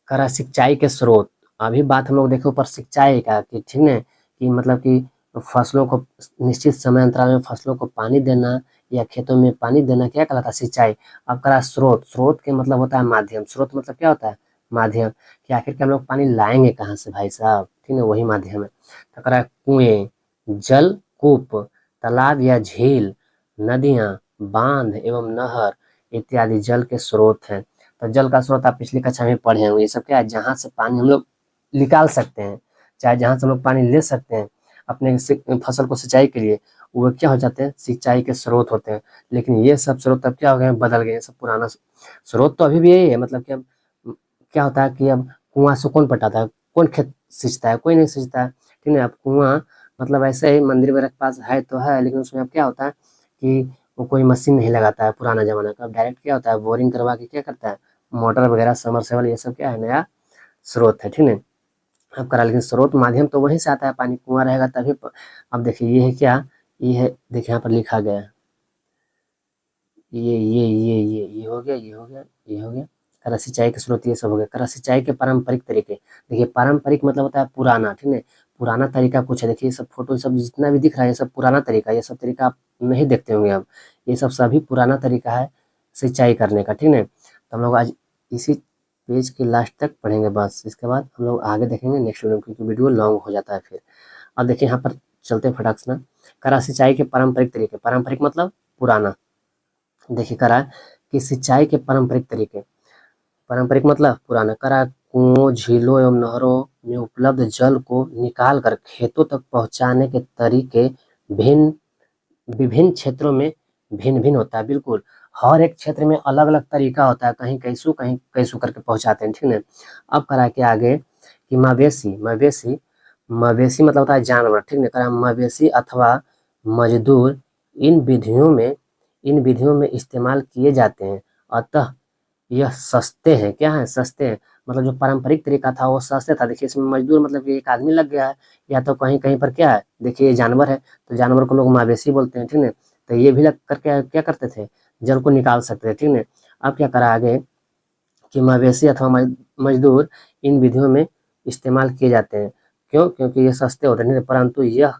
करा सिंचाई के स्रोत। अभी बात हम लोग देखे ऊपर सिंचाई का कि ठीक है कि मतलब कि फसलों को निश्चित समय अंतराल में फसलों को पानी देना या खेतों में पानी देना क्या कहलाता है, सिंचाई। अब करा स्रोत। स्रोत के मतलब होता है माध्यम। स्रोत मतलब क्या होता है, माध्यम। कि आखिर के हम लोग पानी लाएंगे कहाँ से भाई साहब, ठीक है, वही माध्यम है। तो करा कुएं, जल कूप, तालाब या झील, नदियां, बांध एवं नहर इत्यादि जल के स्रोत हैं। तो जल का स्रोत आप पिछली कक्षा में पढ़े होंगे। ये सब क्या है, जहाँ से पानी हम लोग निकाल सकते हैं, चाहे जहाँ से हम लोग पानी ले सकते हैं अपने फसल को सिंचाई के लिए, वो क्या हो जाते हैं, सिंचाई के स्रोत होते हैं। लेकिन ये सब स्रोत अब क्या हो गए, बदल गए। सब पुराना स्रोत तो अभी भी यही है। मतलब कि अब क्या होता है कि अब कुआं से कौन पटाता है, कौन खेत सींचता है, कोई नहीं सींचता है, ठीक है। अब कुआं मतलब ऐसे ही मंदिर वगैरह के पास है तो है, लेकिन उसमें अब क्या होता है कि वो कोई मशीन नहीं लगाता है पुराना जमाना का। अब डायरेक्ट क्या होता है, बोरिंग करवा के क्या करता है, मोटर वगैरह समरसेबल ये सब क्या है, नया स्रोत है, ठीक है। अब करा, लेकिन स्रोत माध्यम तो वहीं से आता है, पानी कुआं रहेगा तभी अब देखिए ये है क्या, ये है, देखिए यहाँ पर लिखा गया है, ये हो गया, ये हो गया, ये हो गया। करा सिंचाई के स्रोत ये सब हो गया। करा सिंचाई के पारंपरिक तरीके। देखिए पारंपरिक मतलब होता है पुराना, ठीक है। पुराना तरीका कुछ है, देखिए ये सब फोटो सब जितना भी दिख रहा है ये सब पुराना तरीका। ये सब तरीका आप नहीं देखते होंगे अब, ये सब सभी पुराना तरीका है सिंचाई करने का, ठीक है। तो हम लोग आज इसी पेज के लास्ट तक पढ़ेंगे, बस इसके बाद हम लोग आगे देखेंगे नेक्स्ट वीडियो में, क्योंकि वीडियो लॉन्ग हो जाता है फिर। अब देखिए यहाँ पर चलते फटाक से ना। करा सिंचाई के पारंपरिक तरीके। पारंपरिक मतलब पुराना। देखिए करा कि सिंचाई के पारंपरिक तरीके। पारंपरिक मतलब पुराना। करा कुओं, झीलों एवं नहरों में उपलब्ध जल को निकाल कर खेतों तक पहुंचाने के तरीके भिन्न विभिन्न क्षेत्रों में भिन्न भिन्न होता है। बिल्कुल हर एक क्षेत्र में अलग अलग तरीका होता है, कहीं कैसू कहीं कैसू करके पहुंचाते हैं, ठीक है। अब करा के आगे कि मवेशी। मवेशी मवेशी मतलब होता है जानवर, ठीक है। करा मवेशी अथवा मजदूर इन विधियों में इस्तेमाल किए जाते हैं, अतः यह सस्ते हैं। क्या है, सस्ते हैं। मतलब जो पारंपरिक तरीका था वो सस्ते था। देखिए इसमें मजदूर मतलब कि एक आदमी लग गया है, या तो कहीं कहीं पर क्या है, देखिए ये जानवर है तो जानवर को लोग मवेशी बोलते हैं, ठीक है। तो ये भी लग करके क्या करते थे, जल को निकाल सकते थे, ठीक है। अब क्या करा आगे कि मवेशी अथवा मजदूर इन विधियों में इस्तेमाल किए जाते हैं। क्यों, क्योंकि ये सस्ते होते हैं, परंतु यह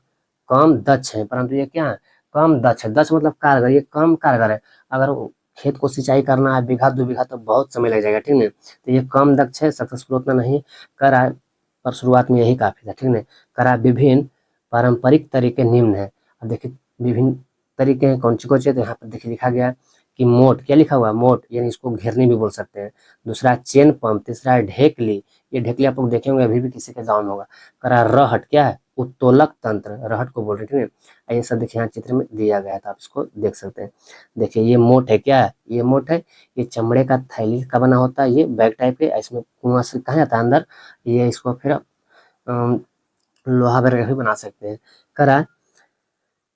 कम दक्ष है। परंतु ये क्या है, कम दक्ष है। दक्ष मतलब कारगर, ये कम कारगर है। अगर खेत को सिंचाई करना है बीघा 2 बीघा तो बहुत समय लग जाएगा, ठीक है। तो ये कम दक्ष है, सक्सेसफुल उतना नहीं करा, पर शुरुआत में यही काफी था, ठीक है। करा विभिन्न पारंपरिक तरीके निम्न है। अब देखिए विभिन्न तरीके हैं कौन से, तो यहाँ पर देखिए लिखा गया कि मोट। क्या लिखा हुआ, मोट, यानी इसको घेरनी भी बोल सकते हैं। दूसरा चेन पंप। तीसरा है ढेकली। ये ढेकली आप लोग देखे होंगे, अभी भी किसी के गाँव में होगा। करा रहट। क्या है, उत्तोलक तंत्र, रहट को बोल रहे, ठीक है। ये सब देखिए यहाँ चित्र में दिया गया था, आप इसको देख सकते हैं। देखिए ये मोट है। क्या है, ये मोट है, ये चमड़े का थैली का बना होता है, ये बैग टाइप के। इसमें कुआं से कहाँ जाता है अंदर, ये इसको फिर लोहा वगैरह भी बना सकते हैं। करा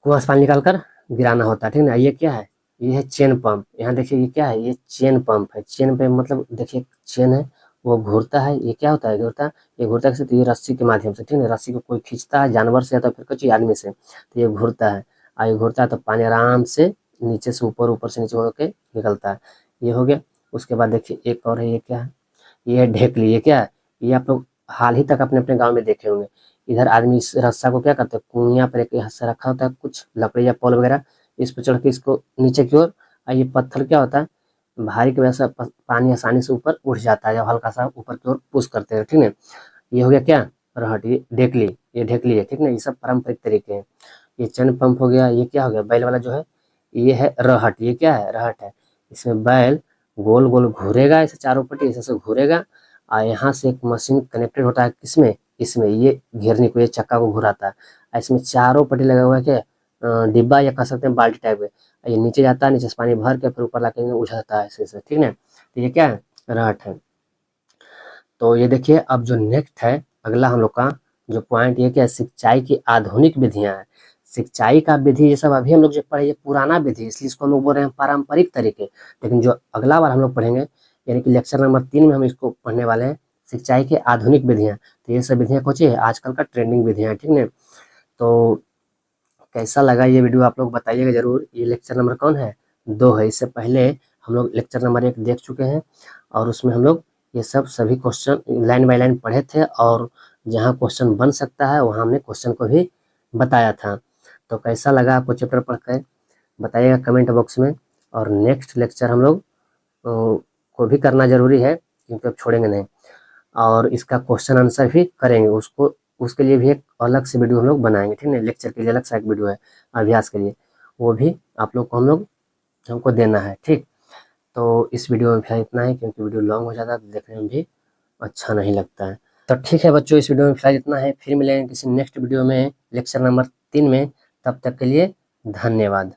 कुआं से पानी निकाल कर गिराना होता है, ठीक है। ये क्या है, ये है चेन पंप। यहाँ देखिए ये क्या है, ये चेन पंप है। चेन पे मतलब देखिए चेन है, वो घूरता है। ये क्या होता है, घूरता, ये घूरता कैसे, तो ये रस्सी के माध्यम से, ठीक है। रस्सी को कोई खींचता है जानवर से या तो फिर कुछ आदमी से, तो ये घूरता है। और ये घूरता है तो पानी आराम से नीचे से ऊपर, ऊपर से नीचे होकर निकलता है। ये हो गया। उसके बाद देखिए एक और है, ये क्या है, ये है ढेकली। ये क्या है, ये आप लोग हाल ही तक अपने अपने गाँव में देखे होंगे। इधर आदमी इस रस्सा को क्या करते हैं, कुइयां पर एक हाथ से रखा होता है कुछ लकड़ी या पॉल वगैरह, इस पर चढ़ के इसको नीचे की ओर, और ये पत्थर क्या होता है, भारी की वजह से पानी आसानी से ऊपर उठ जाता है जब हल्का सा ऊपर की ओर पुश करते हैं, ठीक है। ये हो गया क्या, रहट, ये ढेकली, ये ढेकली है, ठीक ना, ये सब पारंपरिक तरीके हैं। ये चन पंप हो गया, ये क्या हो गया, बैल वाला जो है, ये है रहट, ये क्या है, रहट है। इसमें बैल गोल गोल घूरेगा, ऐसे चारों पट्टी ऐसे ऐसे घूरेगा, और यहाँ से एक मशीन कनेक्टेड होता है किसमें, इसमें, ये घेरने को, ये चक्का को घुराता है। इसमें चारों पट्टी लगा हुआ है क्या, डिब्बा या कह सकते हैं बाल्टी टाइप है। ये नीचे जाता है, नीचे से पानी भर के फिर ऊपर लाके उछलता है ऐसे ऐसे, ठीक ना। तो ये क्या है, रहट है। तो ये देखिए, अब जो नेक्स्ट है अगला हम लोग का जो पॉइंट, ये क्या है, सिंचाई की आधुनिक विधियां हैं। सिंचाई का विधि ये सब अभी हम लोग जो पढ़े, ये पुराना विधि, इसलिए इसको हम लोग बोल रहे हैं पारंपरिक तरीके। लेकिन जो अगला बार हम लोग पढ़ेंगे, यानी कि लेक्चर नंबर 3 में हम इसको पढ़ने वाले हैं, सिंचाई की आधुनिक विधियां। तो ये सब विधियां कौन सी है, आजकल का ट्रेंडिंग विधियां, ठीक है। तो कैसा लगा ये वीडियो आप लोग बताइएगा जरूर। ये लेक्चर नंबर कौन है, 2 है। इससे पहले हम लोग लेक्चर नंबर 1 देख चुके हैं, और उसमें हम लोग ये सब सभी क्वेश्चन लाइन बाय लाइन पढ़े थे, और जहाँ क्वेश्चन बन सकता है वहाँ हमने क्वेश्चन को भी बताया था। तो कैसा लगा आपको चैप्टर पढ़कर, बताइएगा कमेंट बॉक्स में। और नेक्स्ट लेक्चर हम लोग को भी करना जरूरी है, क्योंकि अब छोड़ेंगे नहीं, और इसका क्वेश्चन आंसर भी करेंगे। उसको, उसके लिए भी एक अलग से वीडियो हम लोग बनाएंगे, ठीक है। लेक्चर के लिए अलग सा एक वीडियो है, अभ्यास के लिए, वो भी आप लोग को हमको देना है, ठीक। तो इस वीडियो में फिलहाल इतना है, क्योंकि वीडियो लॉन्ग हो जाता है तो देखने में भी अच्छा नहीं लगता है। तो ठीक है बच्चों, इस वीडियो में फिलहाल इतना है, फिर मिलेंगे किसी नेक्स्ट वीडियो में लेक्चर नंबर 3 में। तब तक के लिए धन्यवाद।